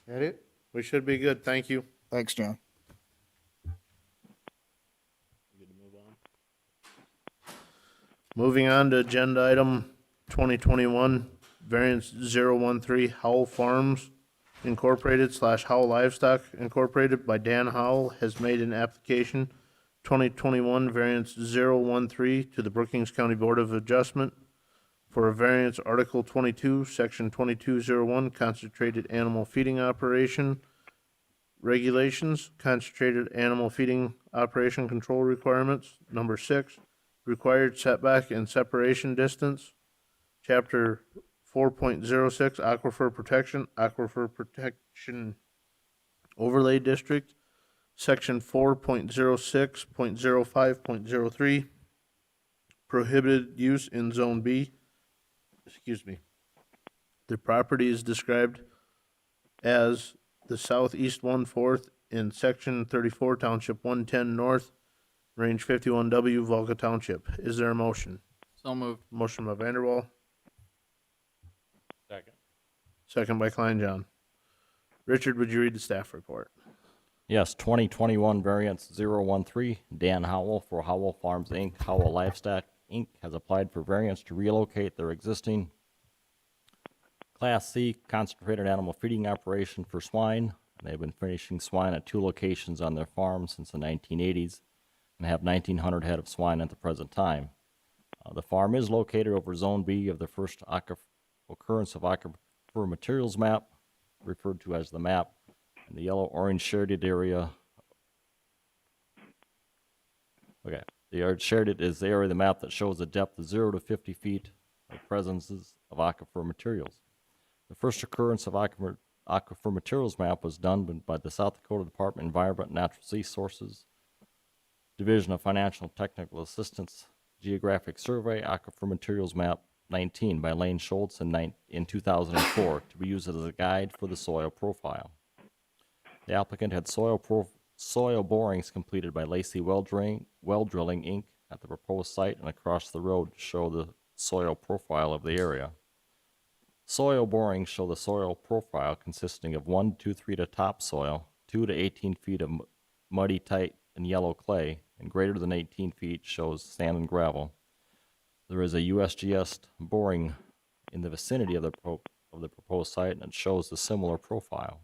That it? We should be good, thank you. Thanks, John. Moving on to agenda item 2021, variance 013 Howell Farms Incorporated / Howell Livestock Incorporated by Dan Howell has made an application 2021 variance 013 to the Brookings County Board of Adjustment for a variance Article 22, Section 2201, concentrated animal feeding operation regulations, concentrated animal feeding operation control requirements, number 6, required setback and separation distance, Chapter 4.06, Aquifer Protection Overlay District, Section 4.06.05.03, prohibited use in Zone B. The property is described as the southeast 1/4 in Section 34, Township 110 North, Range 51W, Volga Township. Is there a motion? So moved. Motion by Vanderwall, Second. second by Kleinjohn. Richard, would you read the staff report? Yes, 2021 variance 013, Dan Howell for Howell Farms, Inc., Howell Livestock, Inc. has applied for variance to relocate their existing Class C concentrated animal feeding operation for swine. They've been finishing swine at 2 locations on their farm since the 1980s and have 1,900 head of swine at the present time. The farm is located over Zone B of the first occurrence of aquifer materials map, referred to as the map, in the yellow-orange shaded area. Okay, the shaded is the area of the map that shows a depth of 0 to 50 feet of presences of aquifer materials. The first occurrence of aquifer materials map was done by the South Dakota Department of Environment and Natural Resources Division of Financial and Technical Assistance Geographic Survey Aquifer Materials Map 19 by Lane Schultz in 2004 to be used as a guide for the soil profile. The applicant had soil borings completed by Lacey Well Drilling, Inc. at the proposed site and across the road to show the soil profile of the area. Soil borings show the soil profile consisting of 1 to 2 feet of topsoil, 2 to 18 feet of muddy, tight, and yellow clay, and greater than 18 feet shows sand and gravel. There is a USGS boring in the vicinity of the proposed site, and it shows the similar profile.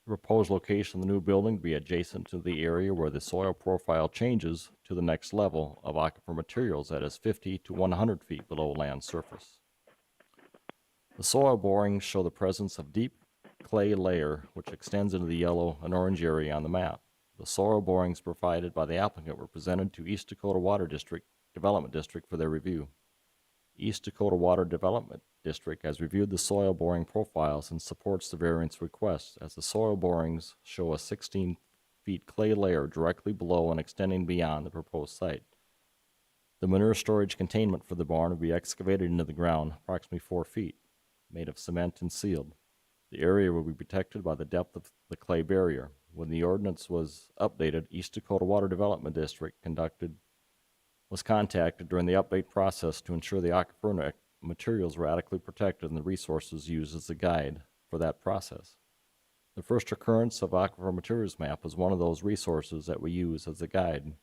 The proposed location of the new building to be adjacent to the area where the soil profile changes to the next level of aquifer materials, that is 50 to 100 feet below land surface. The soil borings show the presence of deep clay layer which extends into the yellow and orange area on the map. The soil borings provided by the applicant were presented to East Dakota Development District for their review. East Dakota Water Development District has reviewed the soil boring profiles and supports the variance request, as the soil borings show a 16 feet clay layer directly below and extending beyond the proposed site. The manure storage containment for the barn will be excavated into the ground approximately 4 feet, made of cement and sealed. The area will be protected by the depth of the clay barrier. When the ordinance was updated, East Dakota Water Development District was contacted during the update process to ensure the aquifer materials were adequately protected and the resources used as a guide for that process. The first occurrence of aquifer materials map was one of those resources that we use as a guide.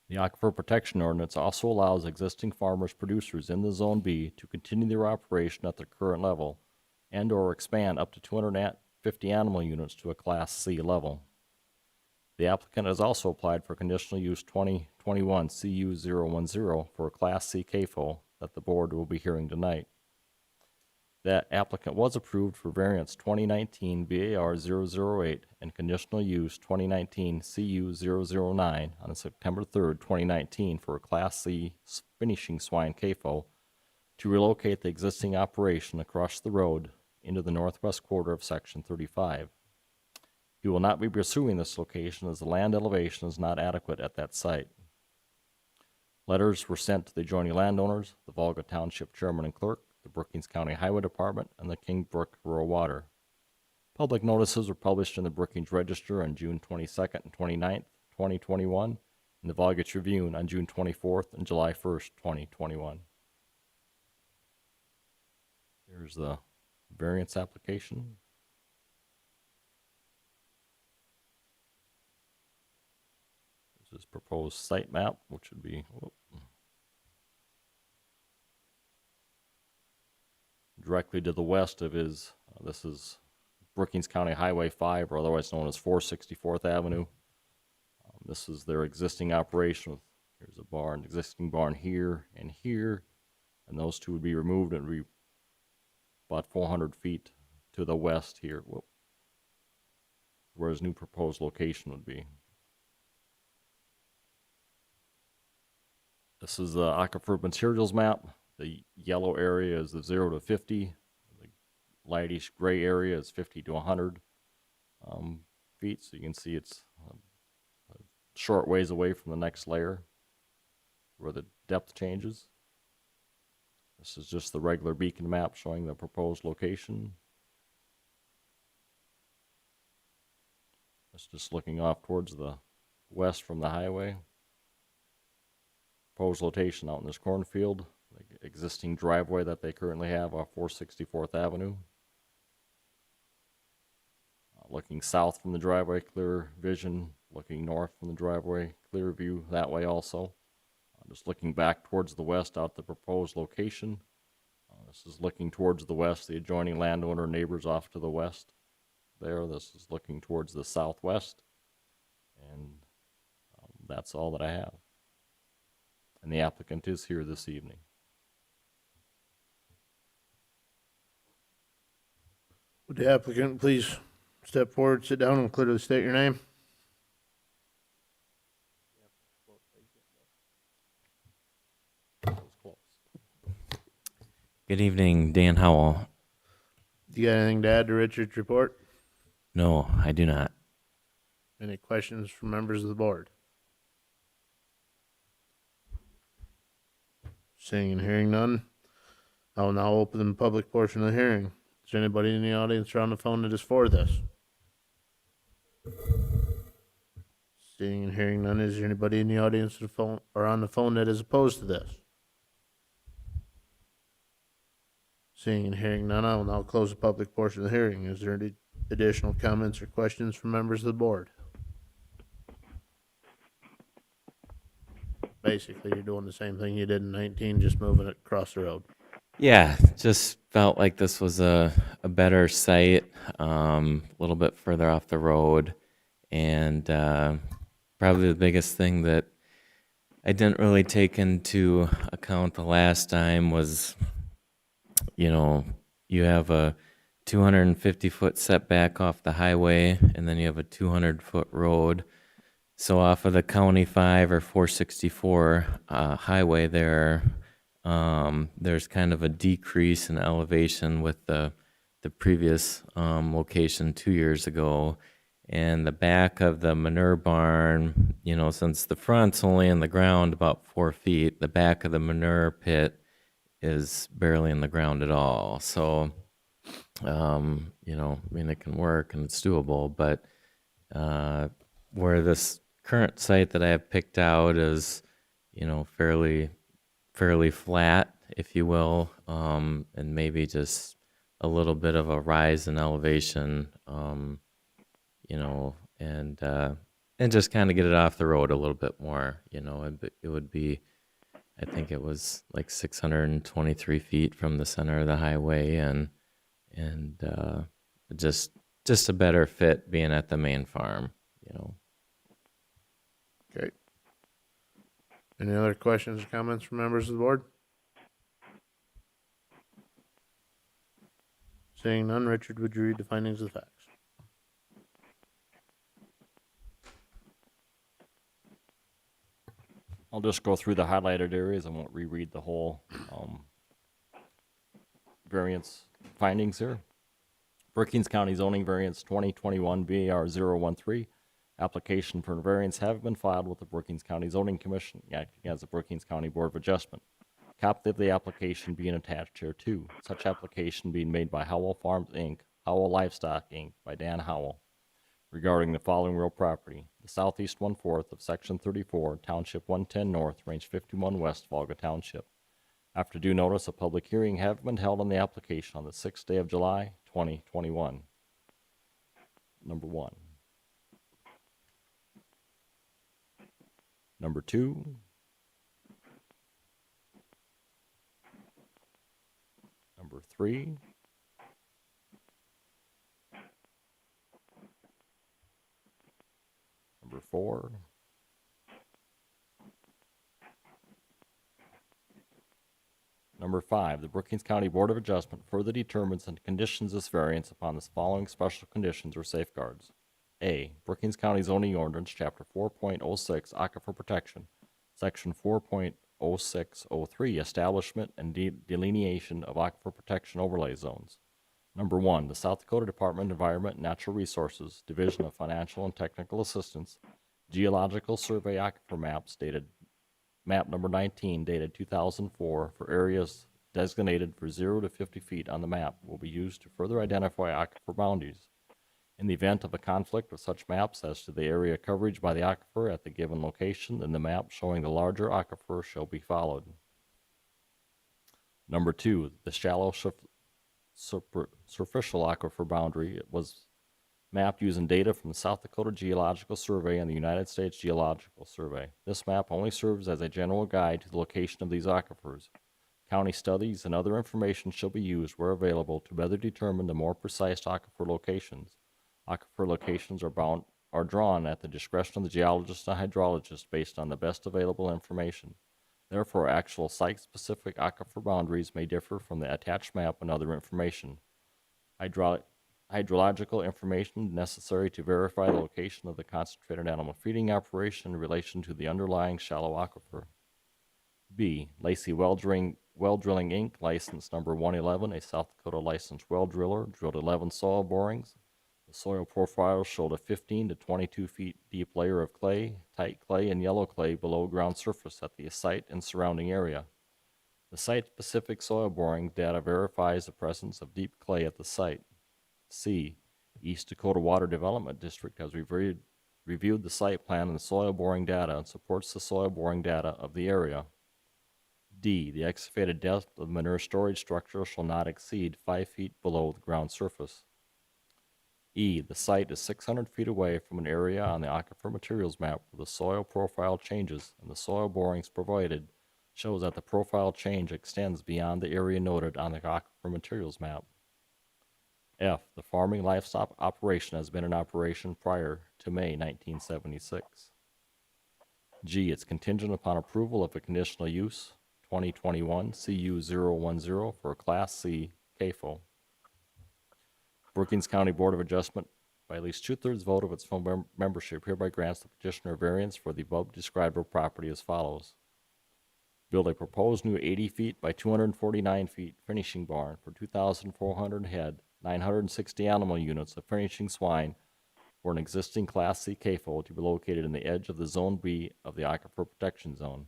The Aquifer Protection Ordinance also allows existing farmers producers in the Zone B to continue their operation at their current level and/or expand up to 250 animal units to a Class C level. The applicant has also applied for conditional use 2021 CU010 for a Class C CAFO that the board will be hearing tonight. That applicant was approved for variance 2019 BAR 008 and conditional use 2019 CU 009 on September 3rd, 2019 for a Class C finishing swine CAFO to relocate the existing operation across the road into the northwest quarter of Section 35. He will not be pursuing this location as the land elevation is not adequate at that site. Letters were sent to the adjoining landowners, the Volga Township Chairman and Clerk, the Brookings County Highway Department, and the King Brook Rural Water. Public notices were published in the Brookings Register on June 22nd and 29th, 2021, and the Volga Tribune on June 24th and July 1st, 2021. Here's the variance application. This is proposed site map, which would be directly to the west of his, this is Brookings County Highway 5, or otherwise known as 464th Avenue. This is their existing operation. Here's a barn, existing barn here, and those two would be removed and would be about 400 feet to the west here, where his new proposed location would be. This is the aquifer materials map. The yellow area is the 0 to 50. The lightish gray area is 50 to 100 feet. So you can see it's a short ways away from the next layer where the depth changes. This is just the regular beacon map showing the proposed location. It's just looking off towards the west from the highway. Proposed location out in this cornfield, the existing driveway that they currently have off 464th Avenue. Looking south from the driveway, clear vision. Looking north from the driveway, clear view that way also. Just looking back towards the west out the proposed location. This is looking towards the west, the adjoining landowner neighbors off to the west there. This is looking towards the southwest. And that's all that I have. And the applicant is here this evening. Would the applicant please step forward, sit down, and clearly state your name? Good evening, Dan Howell. Do you got anything to add to Richard's report? No, I do not. Any questions from members of the board? Seeing and hearing none, I will now open the public portion of the hearing. Is there anybody in the audience or on the phone that is for this? Seeing and hearing none, is there anybody in the audience or the phone or on the phone that is opposed to this? Seeing and hearing none, I will now close the public portion of the hearing. Is there any additional comments or questions from members of the board? Basically, you're doing the same thing you did in 19, just moving it across the road. Yeah, just felt like this was a better site, a little bit further off the road. And probably the biggest thing that I didn't really take into account the last time was, you know, you have a 250-foot setback off the highway, and then you have a 200-foot road. So off of the County 5 or 464 highway there, there's kind of a decrease in elevation with the previous location 2 years ago. And the back of the manure barn, you know, since the front's only in the ground about 4 feet, the back of the manure pit is barely in the ground at all. So, you know, I mean, it can work and it's doable, but where this current site that I have picked out is, you know, fairly flat, if you will, and maybe just a little bit of a rise in elevation, you know, and and just kind of get it off the road a little bit more. It would be, I think it was like 623 feet from the center of the highway, and just a better fit being at the main farm. Okay. Any other questions or comments from members of the board? Seeing none, Richard, would you read the findings of facts? I'll just go through the highlighted areas. I won't reread the whole variance findings here. Brookings County Zoning Variance 2021 VAR 013. Application for variance have been filed with the Brookings County Zoning Commission, acting as the Brookings County Board of Adjustment. Copy of the application being attached here too. Such application being made by Howell Farms Inc., Howell Livestock Inc., by Dan Howell, regarding the following real property: the southeast 1/4 of Section 34, Township 110 North, Range 51 West, Volga Township. After due notice, a public hearing have been held on the application on the 6th day of July, 2021. Number 1. Number 2. Number 3. Number 4. Number 5, the Brookings County Board of Adjustment further determines and conditions this variance upon the following special conditions or safeguards. A, Brookings County Zoning Ordinance, Chapter 4.06, Aquifer Protection, Section 4.0603, Establishment and Delineation of Aquifer Protection Overlay Zones. Number 1, the South Dakota Department of Environment and Natural Resources, Division of Financial and Technical Assistance, Geological Survey Aquifer Maps, dated map number 19, dated 2004, for areas designated for 0 to 50 feet on the map, will be used to further identify aquifer boundaries. In the event of a conflict with such maps as to the area coverage by the aquifer at the given location, then the map showing the larger aquifer shall be followed. Number 2, the shallow superficial aquifer boundary was mapped using data from the South Dakota Geological Survey and the United States Geological Survey. This map only serves as a general guide to the location of these aquifers. County studies and other information shall be used where available to better determine the more precise aquifer locations. Aquifer locations are drawn at the discretion of the geologist and hydrologist based on the best available information. Therefore, actual site-specific aquifer boundaries may differ from the attached map and other information. Hydrological information necessary to verify the location of the concentrated animal feeding operation in relation to the underlying shallow aquifer. B, Lacey Well Drilling Inc., license number 111, a South Dakota licensed well driller, drilled 11 soil borings. The soil profile showed a 15 to 22 feet deep layer of clay, tight clay, and yellow clay below ground surface at the site and surrounding area. The site-specific soil boring data verifies the presence of deep clay at the site. C, East Dakota Water Development District has reviewed the site plan and the soil boring data and supports the soil boring data of the area. D, the excavated depth of the manure storage structure shall not exceed 5 feet below the ground surface. E, the site is 600 feet away from an area on the aquifer materials map where the soil profile changes, and the soil borings provided shows that the profile change extends beyond the area noted on the aquifer materials map. F, the farming livestock operation has been in operation prior to May 1976. G, it's contingent upon approval of a conditional use 2021 CU-010 for a Class C CAFO. Brookings County Board of Adjustment, by at least 2/3 vote of its full membership, hereby grants the petitioner variance for the above described real property as follows. Build a proposed new 80 feet by 249 feet finishing barn for 2,400 head, 960 animal units of finishing swine for an existing Class C CAFO to be located in the edge of the Zone B of the Aquifer Protection Zone.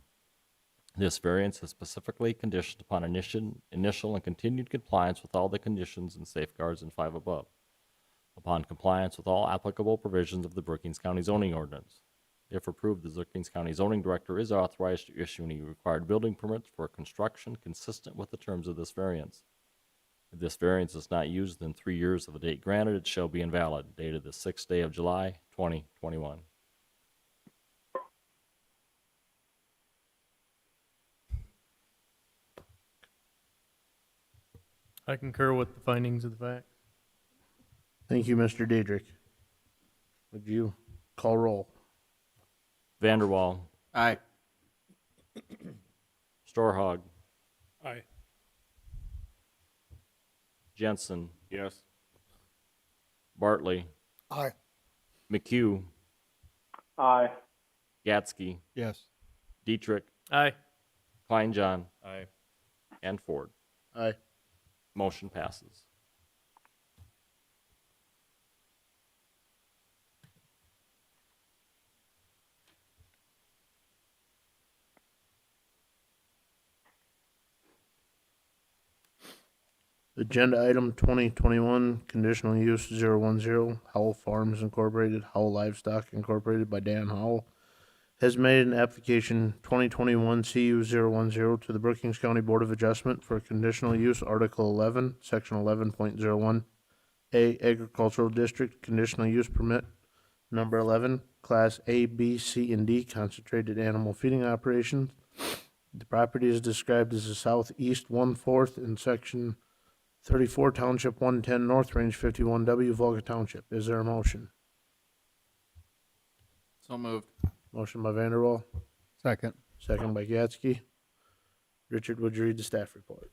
This variance is specifically conditioned upon initial and continued compliance with all the conditions and safeguards in 5 above, upon compliance with all applicable provisions of the Brookings County Zoning Ordinance. If approved, the Brookings County Zoning Director is authorized to issue any required building permits for construction consistent with the terms of this variance. If this variance is not used within 3 years of the date granted, it shall be invalid, dated the 6th day of July, 2021. I concur with the findings of the fact. Thank you, Mr. Diedrich. Would you call roll? Vanderwall, Aye. Storhog, Aye. Jensen, Yes. Bartley, Aye. McHugh, Aye. Gatsky, Yes. Dietrich, Aye. Kleinjohn, Aye. and Ford. Aye. Motion passes. Agenda item 2021, conditional use 010, Howell Farms Incorporated, Howell Livestock Incorporated by Dan Howell, has made an application 2021 CU 010 to the Brookings County Board of Adjustment for conditional use Article 11, Section 11.01, A Agricultural District Conditional Use Permit Number 11, Class A, B, C, and D Concentrated Animal Feeding Operations. The property is described as the southeast 1/4 in Section 34, Township 110, North Range 51W, Volga Township. Is there a motion? So moved. Motion by Vanderwall, Second. second by Gatsky. Richard, would you read the staff report?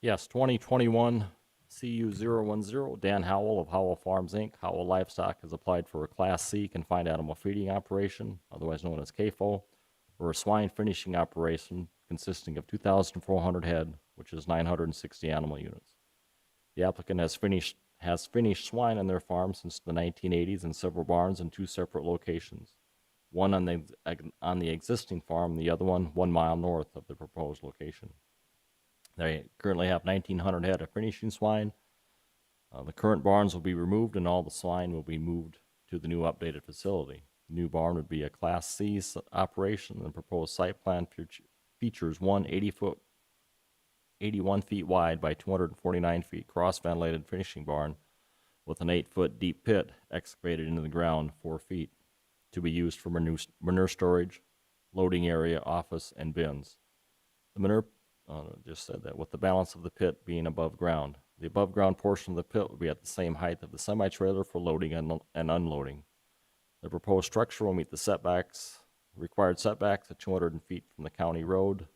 Yes, 2021 CU 010, Dan Howell of Howell Farms, Inc., Howell Livestock has applied for a Class C confined animal feeding operation, otherwise known as CAFO, or a swine finishing operation consisting of 2,400 head, which is 960 animal units. The applicant has finished swine on their farm since the 1980s in several barns in 2 separate locations, one on the existing farm, the other one 1 mile north of the proposed location. They currently have 1,900 head of finishing swine. The current barns will be removed and all the swine will be moved to the new updated facility. The new barn would be a Class C operation, and the proposed site plan features one 81 feet wide by 249 feet cross-ventilated finishing barn with an 8-foot deep pit excavated into the ground 4 feet to be used for manure storage, loading area, office, and bins. The manure just said that, with the balance of the pit being above ground. The above ground portion of the pit will be at the same height of the semi-trailer for loading and unloading. The proposed structure will meet the required setbacks at 200 feet from the county road,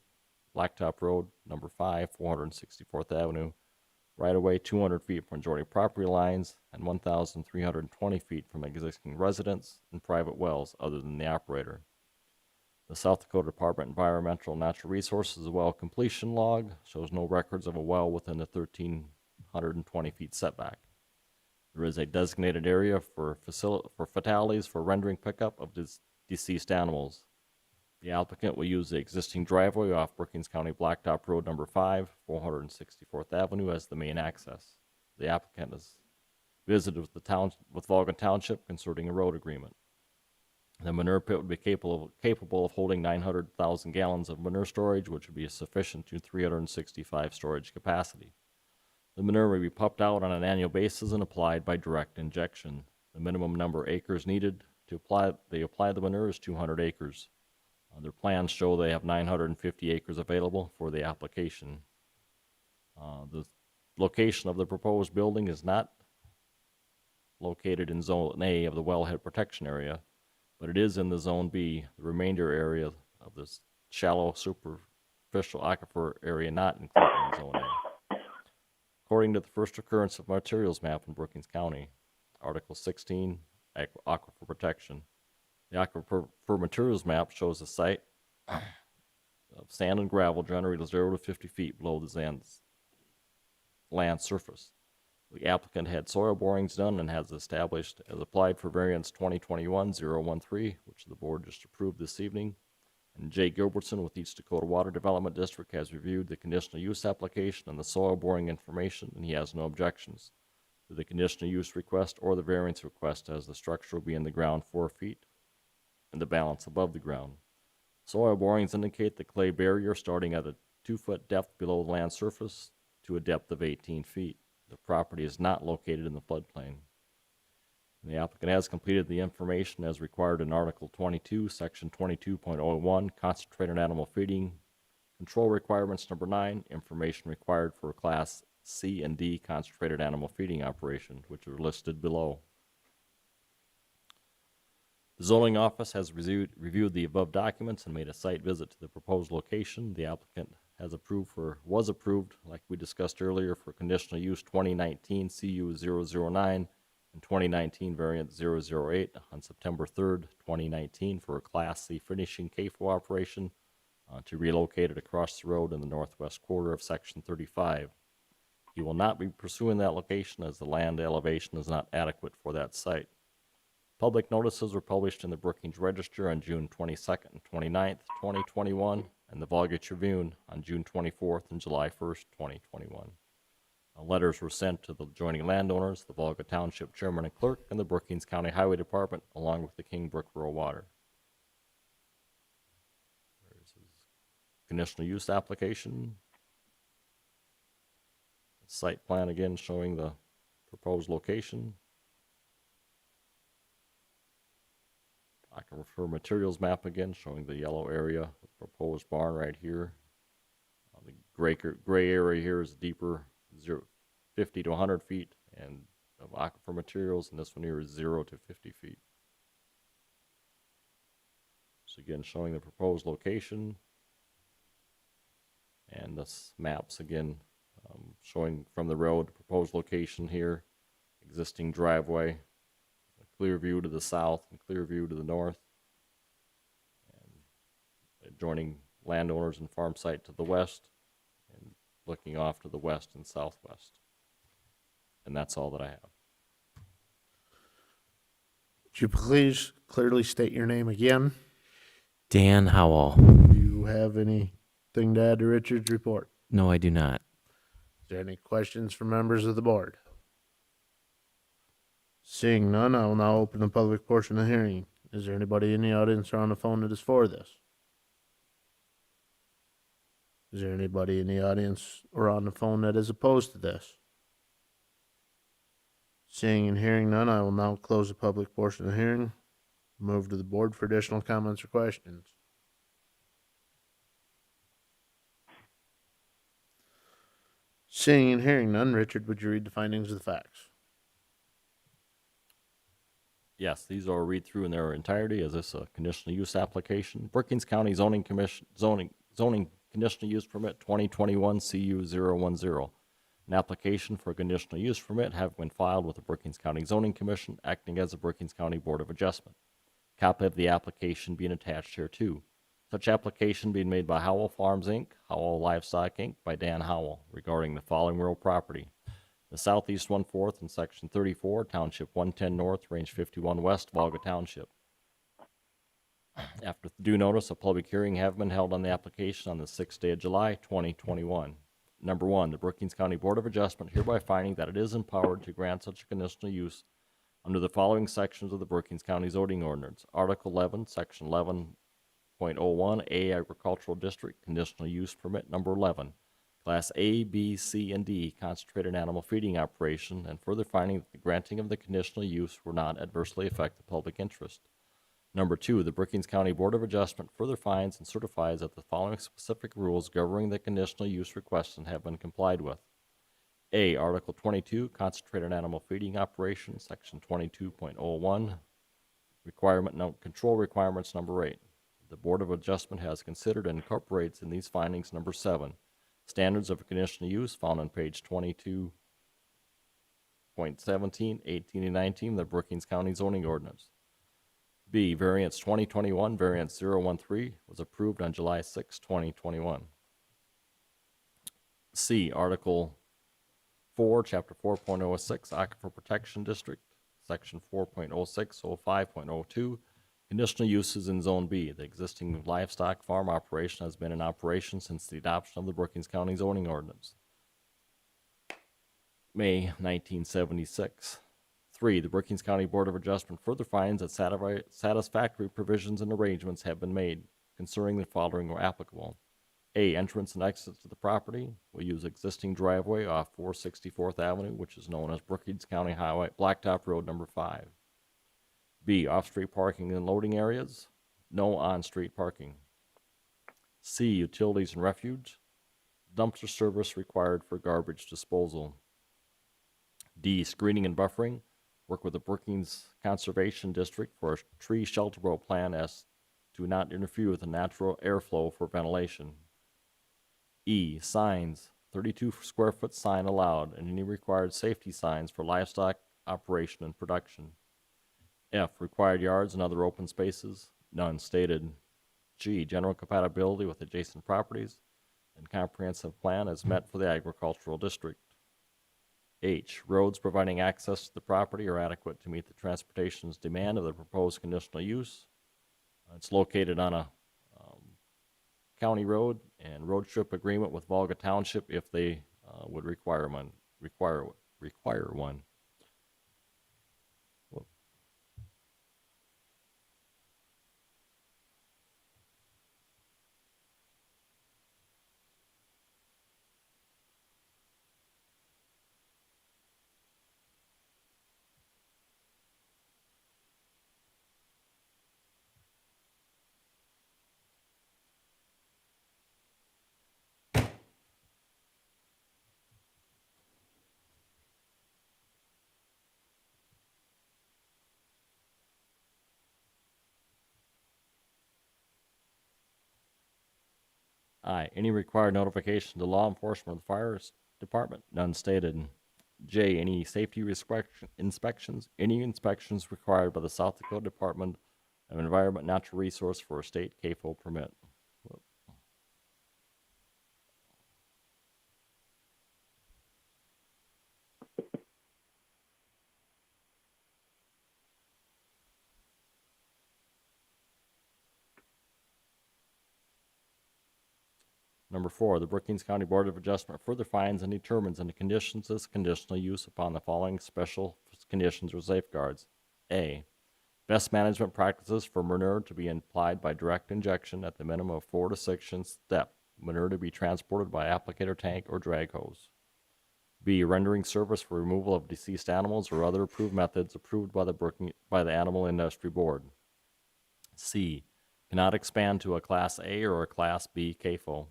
Blacktop Road, number 5, 464th Avenue, right away 200 feet from adjoining property lines, and 1,320 feet from existing residents and private wells other than the operator. The South Dakota Department of Environmental and Natural Resources well completion log shows no records of a well within the 1,320 feet setback. There is a designated area for fatalities for rendering pickup of deceased animals. The applicant will use the existing driveway off Brookings County Blacktop Road number 5, 464th Avenue as the main access. The applicant has visited with Volga Township concerning a road agreement. The manure pit would be capable of holding 900,000 gallons of manure storage, which would be sufficient to 365 storage capacity. The manure may be pumped out on an annual basis and applied by direct injection. The minimum number of acres needed to apply the manure is 200 acres. Their plans show they have 950 acres available for the application. The location of the proposed building is not located in Zone A of the wellhead protection area, but it is in the Zone B, the remainder area of this shallow superficial aquifer area not included in Zone A. According to the first occurrence of materials map in Brookings County, Article 16, Aquifer Protection, the aquifer materials map shows a site of sand and gravel generated 0 to 50 feet below the land surface. The applicant had soil borings done and has applied for variance 2021-013, which the board just approved this evening. And Jay Gilbertson with East Dakota Water Development District has reviewed the conditional use application and the soil boring information, and he has no objections to the conditional use request or the variance request, as the structure will be in the ground 4 feet and the balance above the ground. Soil borings indicate the clay barrier starting at a 2-foot depth below the land surface to a depth of 18 feet. The property is not located in the floodplain. The applicant has completed the information as required in Article 22, Section 22.01, Concentrated Animal Feeding Control Requirements Number 9, information required for a Class C and D concentrated animal feeding operation, which are listed below. The zoning office has reviewed the above documents and made a site visit to the proposed location. The applicant was approved, like we discussed earlier, for conditional use 2019 CU 009 and 2019 variant 008 on September 3rd, 2019 for a Class C finishing CAFO operation to relocate it across the road in the northwest quarter of Section 35. He will not be pursuing that location as the land elevation is not adequate for that site. Public notices were published in the Brookings Register on June 22nd and 29th, 2021, and the Volga Tribune on June 24th and July 1st, 2021. Letters were sent to the adjoining landowners, the Volga Township Chairman and Clerk, and the Brookings County Highway Department, along with the King Brook Rural Water. There's his conditional use application. Site plan again showing the proposed location. I can refer materials map again showing the yellow area, the proposed barn right here. The gray area here is deeper, 50 to 100 feet, and of aquifer materials, and this one here is 0 to 50 feet. So again, showing the proposed location, and this maps again showing from the road proposed location here, existing driveway, a clear view to the south and clear view to the north, and adjoining landowners and farm site to the west, and looking off to the west and southwest. And that's all that I have. Would you please clearly state your name again? Dan Howell. Do you have anything to add to Richard's report? No, I do not. Is there any questions from members of the board? Seeing none, I will now open the public portion of the hearing. Is there anybody in the audience or on the phone that is for this? Is there anybody in the audience or on the phone that is opposed to this? Seeing and hearing none, I will now close the public portion of the hearing. Move to the board for additional comments or questions. Seeing and hearing none, Richard, would you read the findings of the facts? Yes, these are read through in their entirety as this a conditional use application. Brookings County Zoning Conditional Use Permit 2021 CU 010. An application for a conditional use permit have been filed with the Brookings County Zoning Commission, acting as the Brookings County Board of Adjustment. Copy of the application being attached here too. Such application being made by Howell Farms, Inc., Howell Livestock, Inc., by Dan Howell, regarding the following real property. The southeast 1/4 in Section 34, Township 110 North, Range 51 West, Volga Township. After due notice, a public hearing have been held on the application on the 6th day of July, 2021. Number 1, the Brookings County Board of Adjustment hereby finding that it is empowered to grant such a conditional use under the following sections of the Brookings County Zoning Ordinance. Article 11, Section 11.01A Agricultural District, Conditional Use Permit Number 11, Class A, B, C, and D, Concentrated Animal Feeding Operation, and further finding that the granting of the conditional use will not adversely affect the public interest. Number 2, the Brookings County Board of Adjustment further finds and certifies that the following specific rules governing the conditional use requested have been complied with. A, Article 22, Concentrated Animal Feeding Operation, Section 22.01, Control Requirements Number 8. The Board of Adjustment has considered and incorporates in these findings Number 7, Standards of Conditional Use found on page 22.17, 18, and 19 of the Brookings County Zoning Ordinance. B, Variance 2021, Variance 013, was approved on July 6, 2021. C, Article 4, Chapter 4.06, Aquifer Protection District, Section 4.0605.02, Conditional Uses in Zone B. The existing livestock farm operation has been in operation since the adoption of the Brookings County Zoning Ordinance, May 1976. 3, the Brookings County Board of Adjustment further finds that satisfactory provisions and arrangements have been made concerning the following were applicable. A, entrance and exit to the property. We'll use existing driveway off 464th Avenue, which is known as Brookings County Highway, Blacktop Road number 5. B, off-street parking and loading areas. No on-street parking. C, utilities and refuge. Dumpster service required for garbage disposal. D, screening and buffering. Work with the Brookings Conservation District for a tree shelter plan as to not interfere with the natural airflow for ventilation. E, signs. 32 square foot sign allowed, and any required safety signs for livestock operation and production. F, required yards and other open spaces. None stated. G, general compatibility with adjacent properties and comprehensive plan is met for the agricultural district. H, roads providing access to the property are adequate to meet the transportation's demand of the proposed conditional use. It's located on a county road and road strip agreement with Volga Township if they would require one. Whoop. I, any required notification to law enforcement or the fire department? None stated. J, any safety inspections? Any inspections required by the South Dakota Department of Environment and Natural Resource for a state CAFO permit? Whoop. Number 4, the Brookings County Board of Adjustment further finds and determines and conditions this conditional use upon the following special conditions or safeguards. A, best management practices for manure to be applied by direct injection at the minimum of 4 to 6 inch step. Manure to be transported by applicator tank or drag hose. B, rendering service for removal of deceased animals or other approved methods approved by the Animal Industry Board. C, cannot expand to a Class A or a Class B CAFO.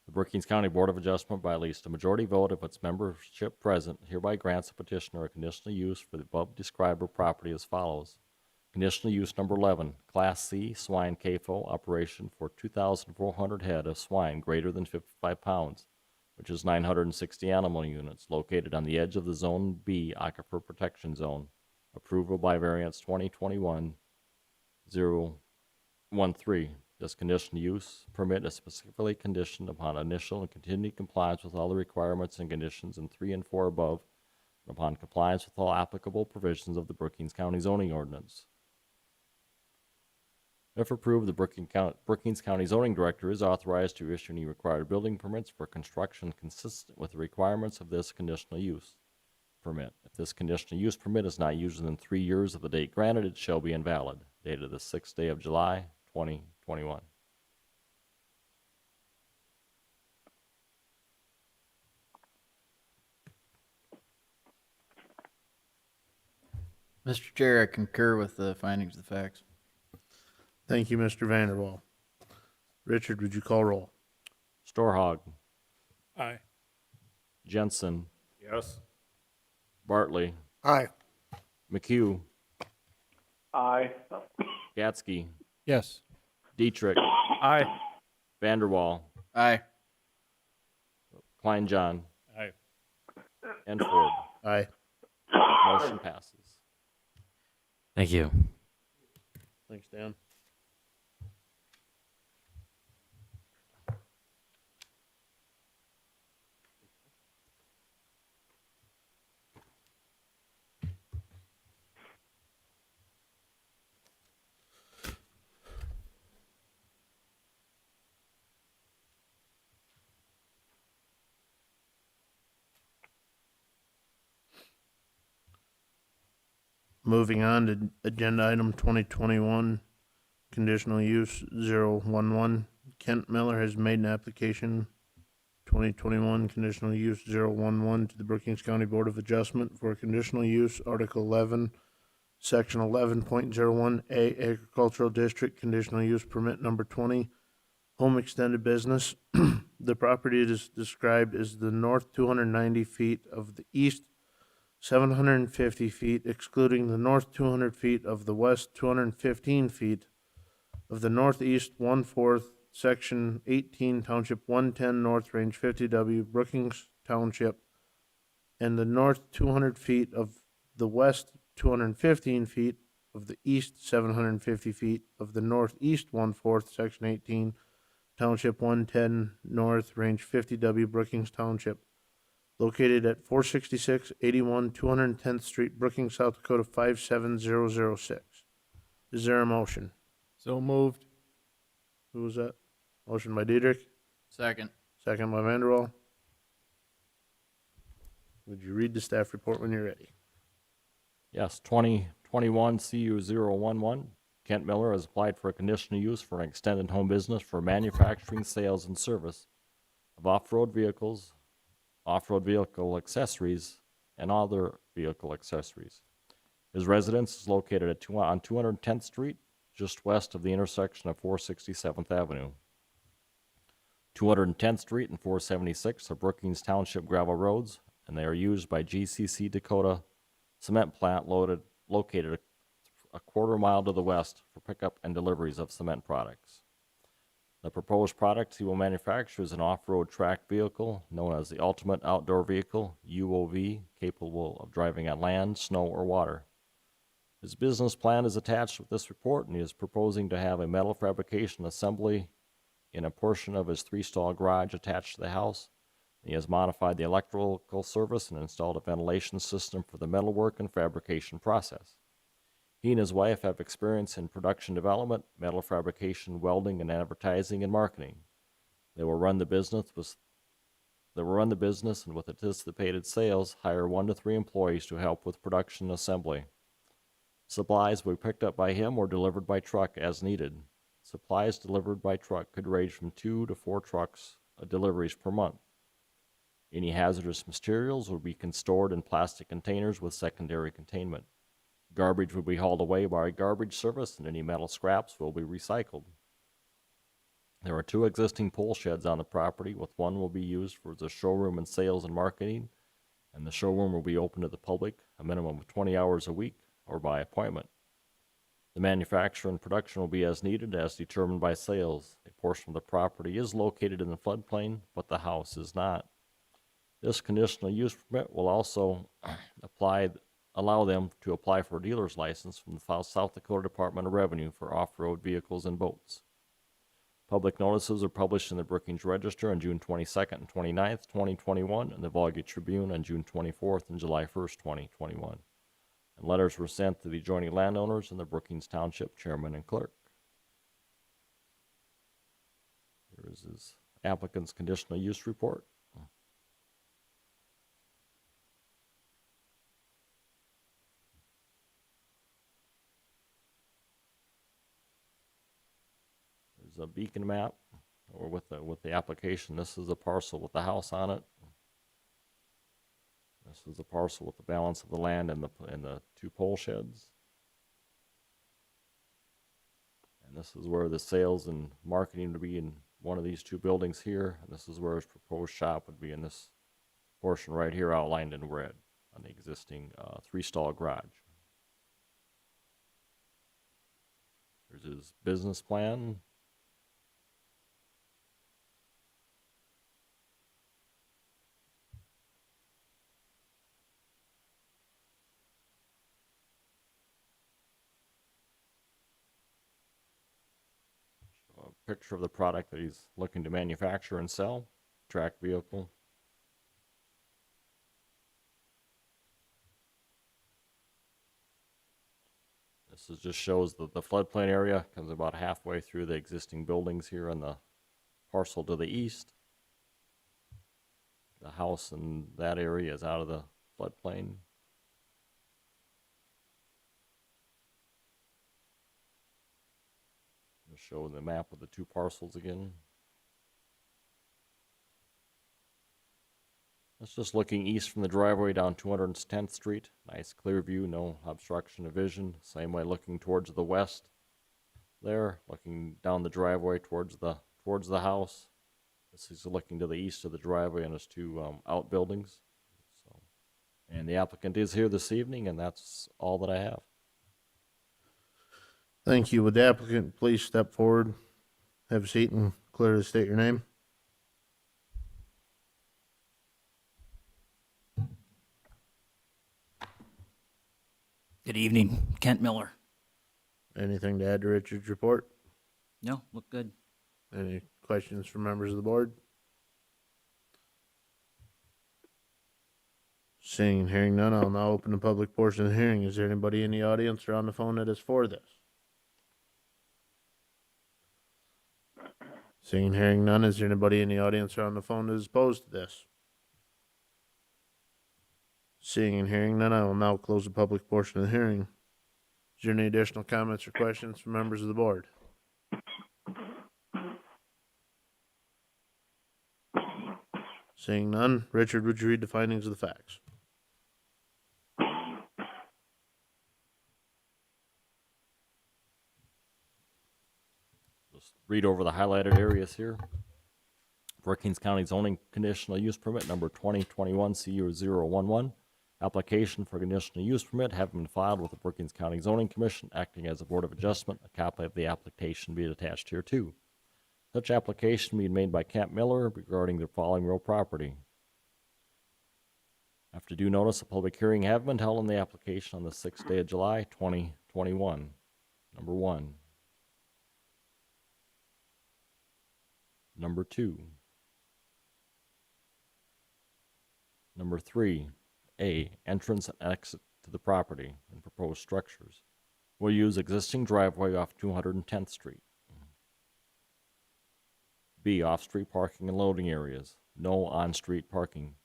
The Brookings County Board of Adjustment, by at least a majority vote of its membership present, hereby grants the petitioner a conditional use for the above described property as follows. Conditional use number 11, Class C swine CAFO operation for 2,400 head of swine greater than 55 pounds, which is 960 animal units, located on the edge of the Zone B Aquifer Protection Zone. Approval by Variance 2021-013. This conditional use permit is specifically conditioned upon initial and continued compliance with all the requirements and conditions in 3 and 4 above, and upon compliance with all applicable provisions of the Brookings County zoning ordinance. If approved, the Brookings County zoning director is authorized to issue any required building permits for construction consistent with the requirements of this conditional use permit. If this conditional use permit is not used within 3 years of the date granted, it shall be invalid. Dated the 6th day of July, 2021. Mr. Chair, I concur with the findings of the facts. Thank you, Mr. Vanderwall. Richard, would you call roll? Storhog, Aye. Jensen, Yes. Bartley, Aye. McHugh, Aye. Gatsky, Yes. Dietrich, Aye. Vanderwall, Aye. Klein John, Aye. and Ford. Aye. Motion passes. Thank you. Thanks, Dan. Moving on to agenda item 2021, conditional use 011, Kent Miller has made an application 2021 conditional use 011 to the Brookings County Board of Adjustment for a conditional use Article 11, Section 11.01A Agricultural District Conditional Use Permit Number 20, Home Extended Business. The property is described as the north 290 feet of the east 750 feet, excluding the north 200 feet of the west 215 feet of the northeast 1/4, Section 18, Township 110, North Range 50W, Brookings Township, and the north 200 feet of the west 215 feet of the east 750 feet of the northeast 1/4, Section 18, Township 110, North Range 50W, Brookings Township, located at 466-81 210th Street, Brookings, South Dakota 57006. Is there a motion? So moved. Who was that? Motion by Diedrich, Second. second by Vanderwall. Would you read the staff report when you're ready? Yes, 2021 CU 011. Kent Miller has applied for a conditional use for an extended home business for manufacturing, sales, and service of off-road vehicles, off-road vehicle accessories, and other vehicle accessories. His residence is located on 210th Street, just west of the intersection of 467th Avenue. 210th Street and 476 are Brookings Township gravel roads, and they are used by GCC Dakota Cement Plant located a quarter mile to the west for pickup and deliveries of cement products. The proposed product he will manufacture is an off-road track vehicle known as the Ultimate Outdoor Vehicle, UOV, capable of driving on land, snow, or water. His business plan is attached with this report, and he is proposing to have a metal fabrication assembly in a portion of his 3-stall garage attached to the house. He has modified the electrical service and installed a ventilation system for the metalwork and fabrication process. He and his wife have experience in production development, metal fabrication, welding, and advertising and marketing. They will run the business and with anticipated sales, hire 1 to 3 employees to help with production and assembly. Supplies will be picked up by him or delivered by truck as needed. Supplies delivered by truck could range from 2 to 4 trucks deliveries per month. Any hazardous materials will be stored in plastic containers with secondary containment. Garbage will be hauled away by a garbage service, and any metal scraps will be recycled. There are 2 existing pole sheds on the property, with one will be used for the showroom and sales and marketing, and the showroom will be open to the public a minimum of 20 hours a week or by appointment. The manufacture and production will be as needed, as determined by sales. A portion of the property is located in the floodplain, but the house is not. This conditional use permit will also allow them to apply for a dealer's license from the South Dakota Department of Revenue for off-road vehicles and boats. Public notices are published in the Brookings Register on June 22nd and 29th, 2021, and the Volga Tribune on June 24th and July 1st, 2021. And letters were sent to the adjoining landowners and the Brookings Township Chairman and Clerk. Here is his applicant's conditional use report. There's a beacon map, or with the application. This is a parcel with the house on it. This is the parcel with the balance of the land and the 2 pole sheds. And this is where the sales and marketing would be in one of these 2 buildings here. And this is where his proposed shop would be in this portion right here outlined in red on the existing 3-stall garage. Here's his business plan. Picture of the product that he's looking to manufacture and sell, track vehicle. Just shows that the floodplain area comes about halfway through the existing buildings here on the parcel to the east. The house in that area is out of the floodplain. Just show the map of the two parcels again. That's just looking east from the driveway down 210th Street. Nice clear view, no obstruction of vision. Same way looking towards the west there, looking down the driveway towards the house. This is looking to the east of the driveway and its two outbuildings. So, and the applicant is here this evening, and that's all that I have. Thank you. Would the applicant please step forward, have a seat, and clearly state your name? Good evening, Kent Miller. Anything to add to Richard's report? No, look good. Any questions from members of the board? Seeing and hearing none, I'll now open the public portion of the hearing. Is there anybody in the audience or on the phone that is for this? Seeing and hearing none, is there anybody in the audience or on the phone that is opposed to this? Seeing and hearing none, I will now close the public portion of the hearing. Is there any additional comments or questions from members of the board? Seeing none, Richard, would you read the findings of the facts? Just read over the highlighted areas here. Brookings County Zoning Conditional Use Permit number 2021 CU011. Application for conditional use permit having been filed with the Brookings County Zoning Commission, acting as a Board of Adjustment. A copy of the application be attached here too. Such application being made by Kent Miller regarding the following real property. After due notice, a public hearing have been held on the application on the 6th day of July, 2021. Number 1. Number 2. Number 3. A. Entrance and exit to the property and proposed structures. Will use existing driveway off 210th Street. B. Off-street parking and loading areas. No on-street parking.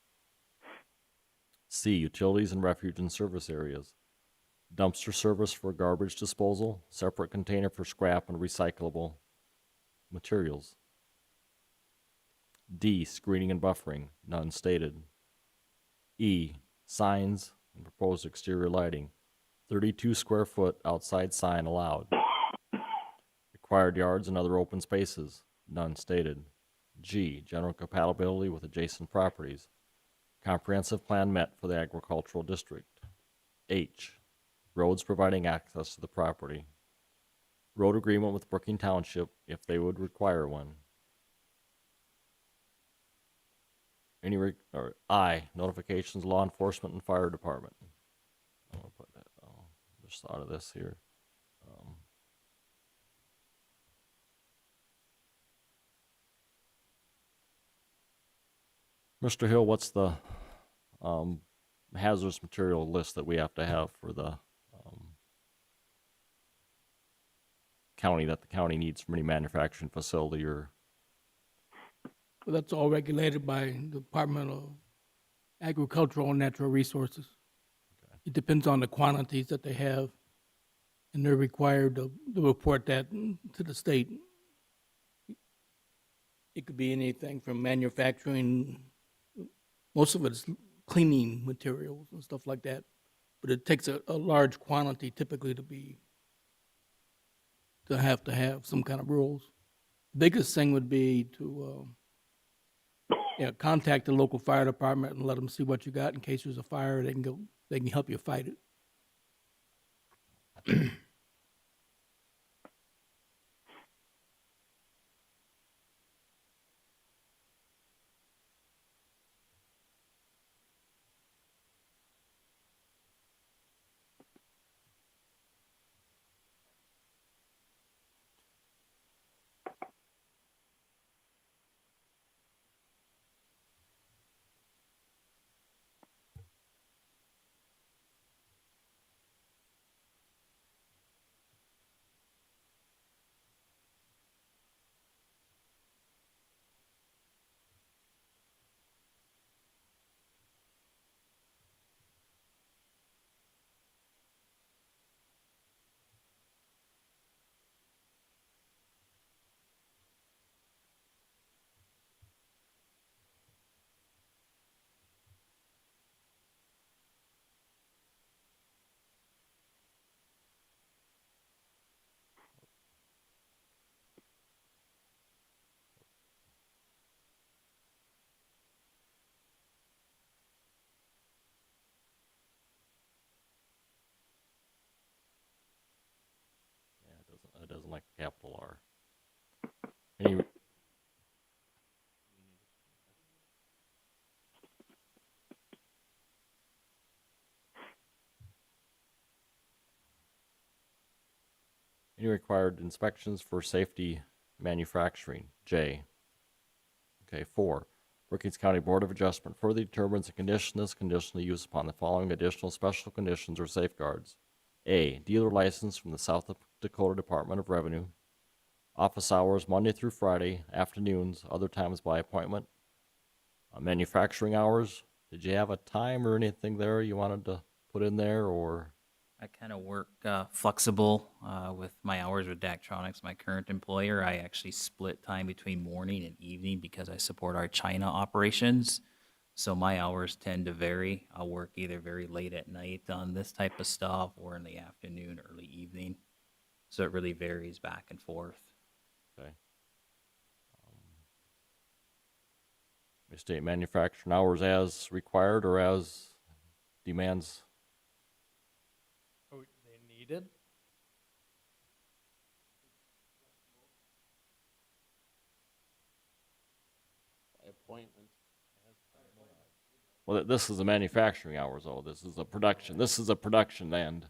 C. Utilities and refuge and service areas. Dumpster service for garbage disposal. Separate container for scrap and recyclable materials. D. Screening and buffering. None stated. E. Signs and proposed exterior lighting. 32 square foot outside sign allowed. Required yards and other open spaces. None stated. G. General compatibility with adjacent properties. Comprehensive plan met for the agricultural district. H. Roads providing access to the property. Road agreement with Brookings Township if they would require one. Or I. Notifications, law enforcement, and fire department. I'm gonna put that. Oh, just thought of this here. Mr. Hill, what's the hazardous material list that we have to have for the county, that the county needs from any manufacturing facility? Or Well, that's all regulated by the Department of Agricultural and Natural Resources. Okay. It depends on the quantities that they have, and they're required to report that to the state. It could be anything from manufacturing. Most of it is cleaning materials and stuff like that, but it takes a large quantity typically to have some kind of rules. The biggest thing would be to contact the local fire department and let them see what you got in case there's a fire. They can help you fight it. It doesn't like a capital R. Any, any required inspections for safety manufacturing? J. Okay, 4. Brookings County Board of Adjustment further determines the condition this conditional use upon the following additional special conditions or safeguards. A. Dealer license from the South Dakota Department of Revenue. Office hours Monday through Friday, afternoons, other times by appointment. Manufacturing hours, did you have a time or anything there you wanted to put in there, or? I kind of work flexible with my hours with Daktronics, my current employer. I actually split time between morning and evening because I support our China operations. So my hours tend to vary. I'll work either very late at night on this type of stuff or in the afternoon, early evening. So it really varies back and forth. Okay. We state manufacturing hours as required or as demands. Oh, they needed? Well, this is the manufacturing hours, though. This is a production. This is a production end.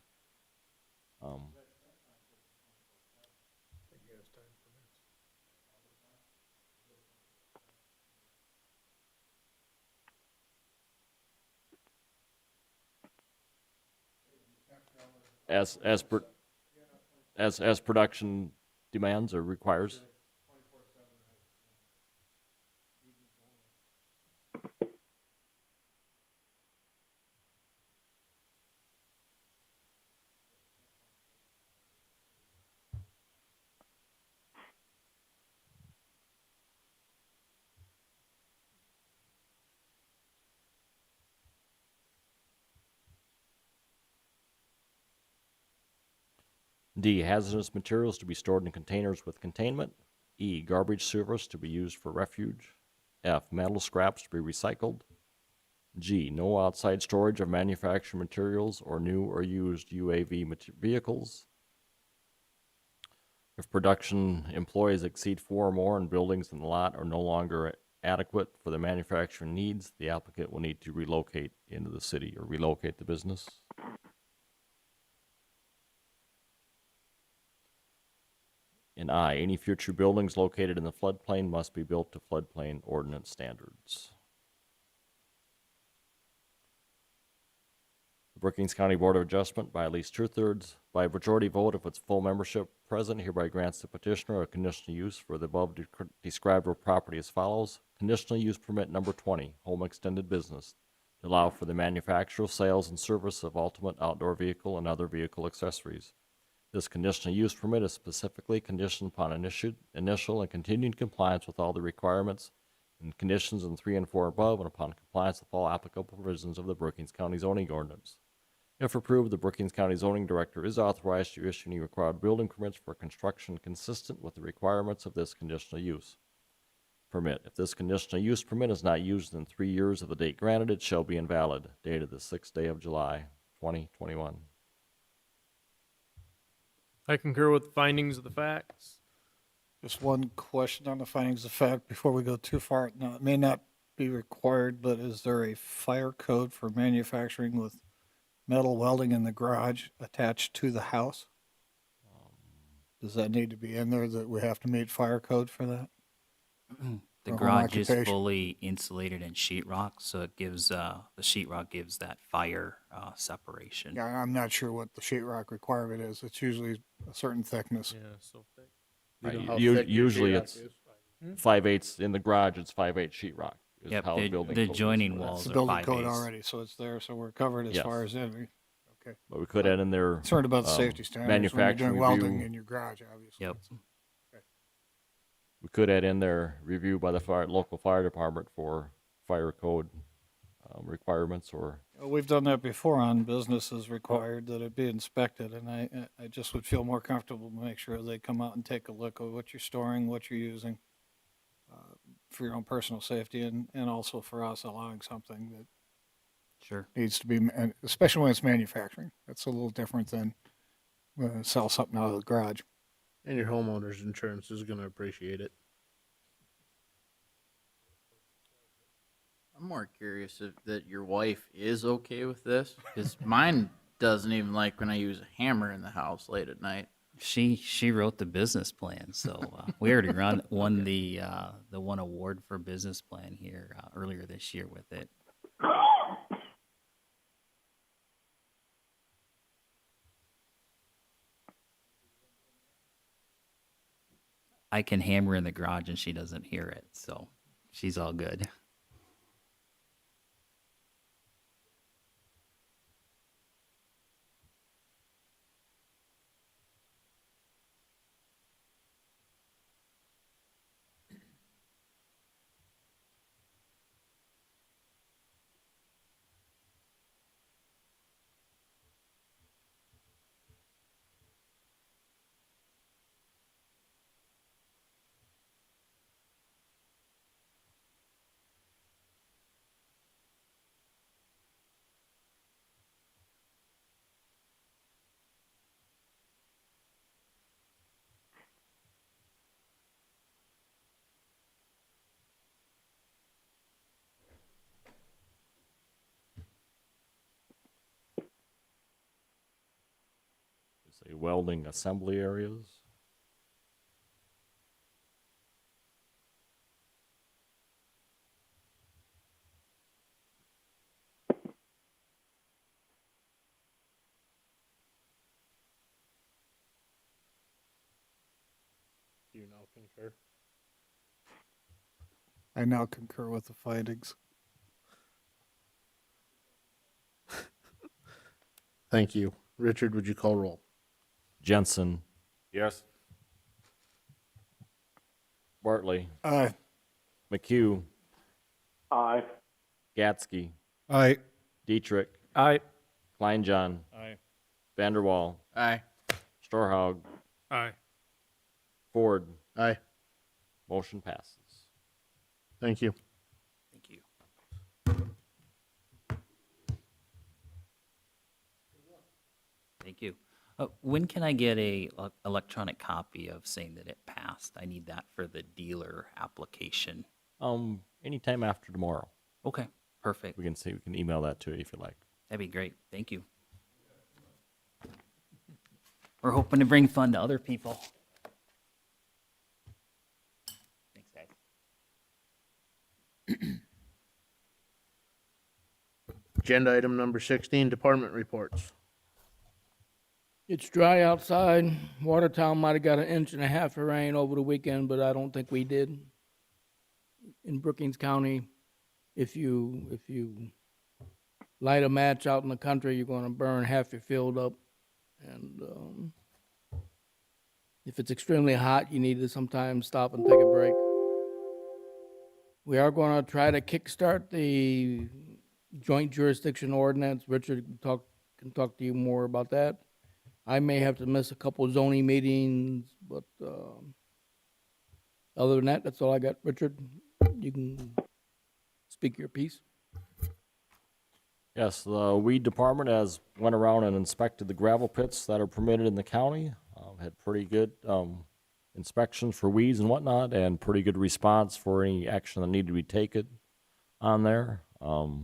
As production demands or requires. D, hazardous materials to be stored in containers with containment. E, garbage service to be used for refuge. F, metal scraps to be recycled. G, no outside storage of manufactured materials or new or used UAV vehicles. If production employees exceed 4 or more and buildings in the lot are no longer adequate for the manufacturing needs, the applicant will need to relocate into the city or relocate the business. And I, any future buildings located in the floodplain must be built to floodplain ordinance standards. The Brookings County Board of Adjustment, by at least 2/3, by a majority vote of its full membership present, hereby grants the petitioner a conditional use for the above described real property as follows. Conditional use permit number 20, home extended business, to allow for the manufacture, sales, and service of ultimate outdoor vehicle and other vehicle accessories. This conditional use permit is specifically conditioned upon initial and continued compliance with all the requirements and conditions in 3 and 4 above, and upon compliance with all applicable provisions of the Brookings County zoning ordinance. If approved, the Brookings County zoning director is authorized to issue any required building permits for construction consistent with the requirements of this conditional use permit. If this conditional use permit is not used in 3 years of the date granted, it shall be invalid. Dated the 6th day of July, 2021. I concur with the findings of the facts. Just one question on the findings of fact before we go too far. Now, it may not be required, but is there a fire code for manufacturing with metal welding in the garage attached to the house? Does that need to be in there, that we have to meet fire code for that? The For home garage is occupation? fully insulated in sheetrock, so it gives the sheetrock gives that fire separation. Yeah, I'm not sure what the sheetrock requirement is. It's usually a certain thickness. Yeah, so thick. You know how U- thick your usually sheetrock it's is? 5/8 in the garage. It's 5/8 sheetrock. Is Yep, how the building the code is joining for that. walls It's the are building code 5/8. already, so it's there, so we're covered as Yes. far as in. Okay. But we could add in there. Concerned about the safety standards when you're manufacturing doing welding review. in your garage, obviously. Yep. We could add in there review by the local fire department for fire code requirements or. We've done that before on businesses required that it be inspected, and I just would feel more comfortable to make sure they come out and take a look at what you're storing, what you're using, for your own personal safety, and also for us allowing something that Sure. needs to be, especially when it's manufacturing. That's a little different than sell something out of the garage. And your homeowner's insurance is gonna appreciate it. I'm more curious if that your wife is okay with this, because mine doesn't even like when I use a hammer in the house late at night. She wrote the business plan, so we already won the one award for business plan here earlier this year with it. I can hammer in the garage and she doesn't hear it, so she's all good. Say welding assembly areas. Do you now concur? I now concur with the findings. Thank you. Richard, would you call roll? Jensen, Yes. Bartley, Aye. McHugh, Aye. Gatsky, Aye. Dietrich, Aye. Kleinjohn, Aye. Vanderwall, Aye. Storhaug, Aye. Ford. Aye. Motion passes. Thank you. Thank you. Thank you. When can I get a electronic copy of saying that it passed? I need that for the dealer application. Anytime after tomorrow. Okay, perfect. We can email that to you if you like. That'd be great. Thank you. We're hoping to bring fun to other people. Thanks, guys. Agenda item number 16, department reports. It's dry outside. Watertown might have got 1.5 inches of rain over the weekend, but I don't think we did. In Brookings County, if you light a match out in the country, you're going to burn half your field up. And if it's extremely hot, you need to sometimes stop and take a break. We are going to try to kickstart the joint jurisdiction ordinance. Richard can talk to you more about that. I may have to miss a couple zoning meetings, but other than that, that's all I got. Richard, you can speak your piece. Yes, the weed department has went around and inspected the gravel pits that are permitted in the county. Had pretty good inspections for weeds and whatnot, and pretty good response for any action that needed to be taken on there. The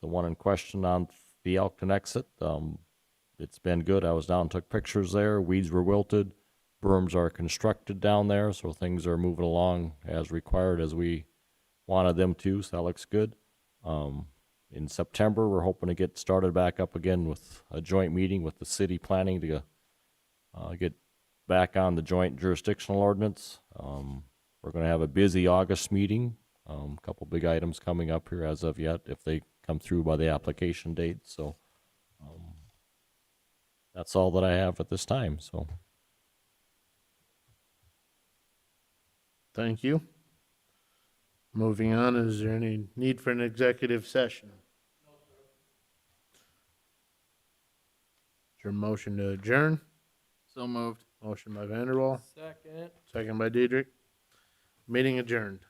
one in question on the Elkton exit, it's been good. I was down and took pictures there. Weeds were wilted. Berms are constructed down there, so things are moving along as required as we wanted them to, so that looks good. In September, we're hoping to get started back up again with a joint meeting with the city planning to get back on the joint jurisdictional ordinance. We're going to have a busy August meeting. A couple big items coming up here as of yet, if they come through by the application date. So that's all that I have at this time. So Thank you. Moving on, is there any need for an executive session? Is there a motion to adjourn? So moved. Motion by Vanderwall, Second. second by Diedrich. Meeting adjourned.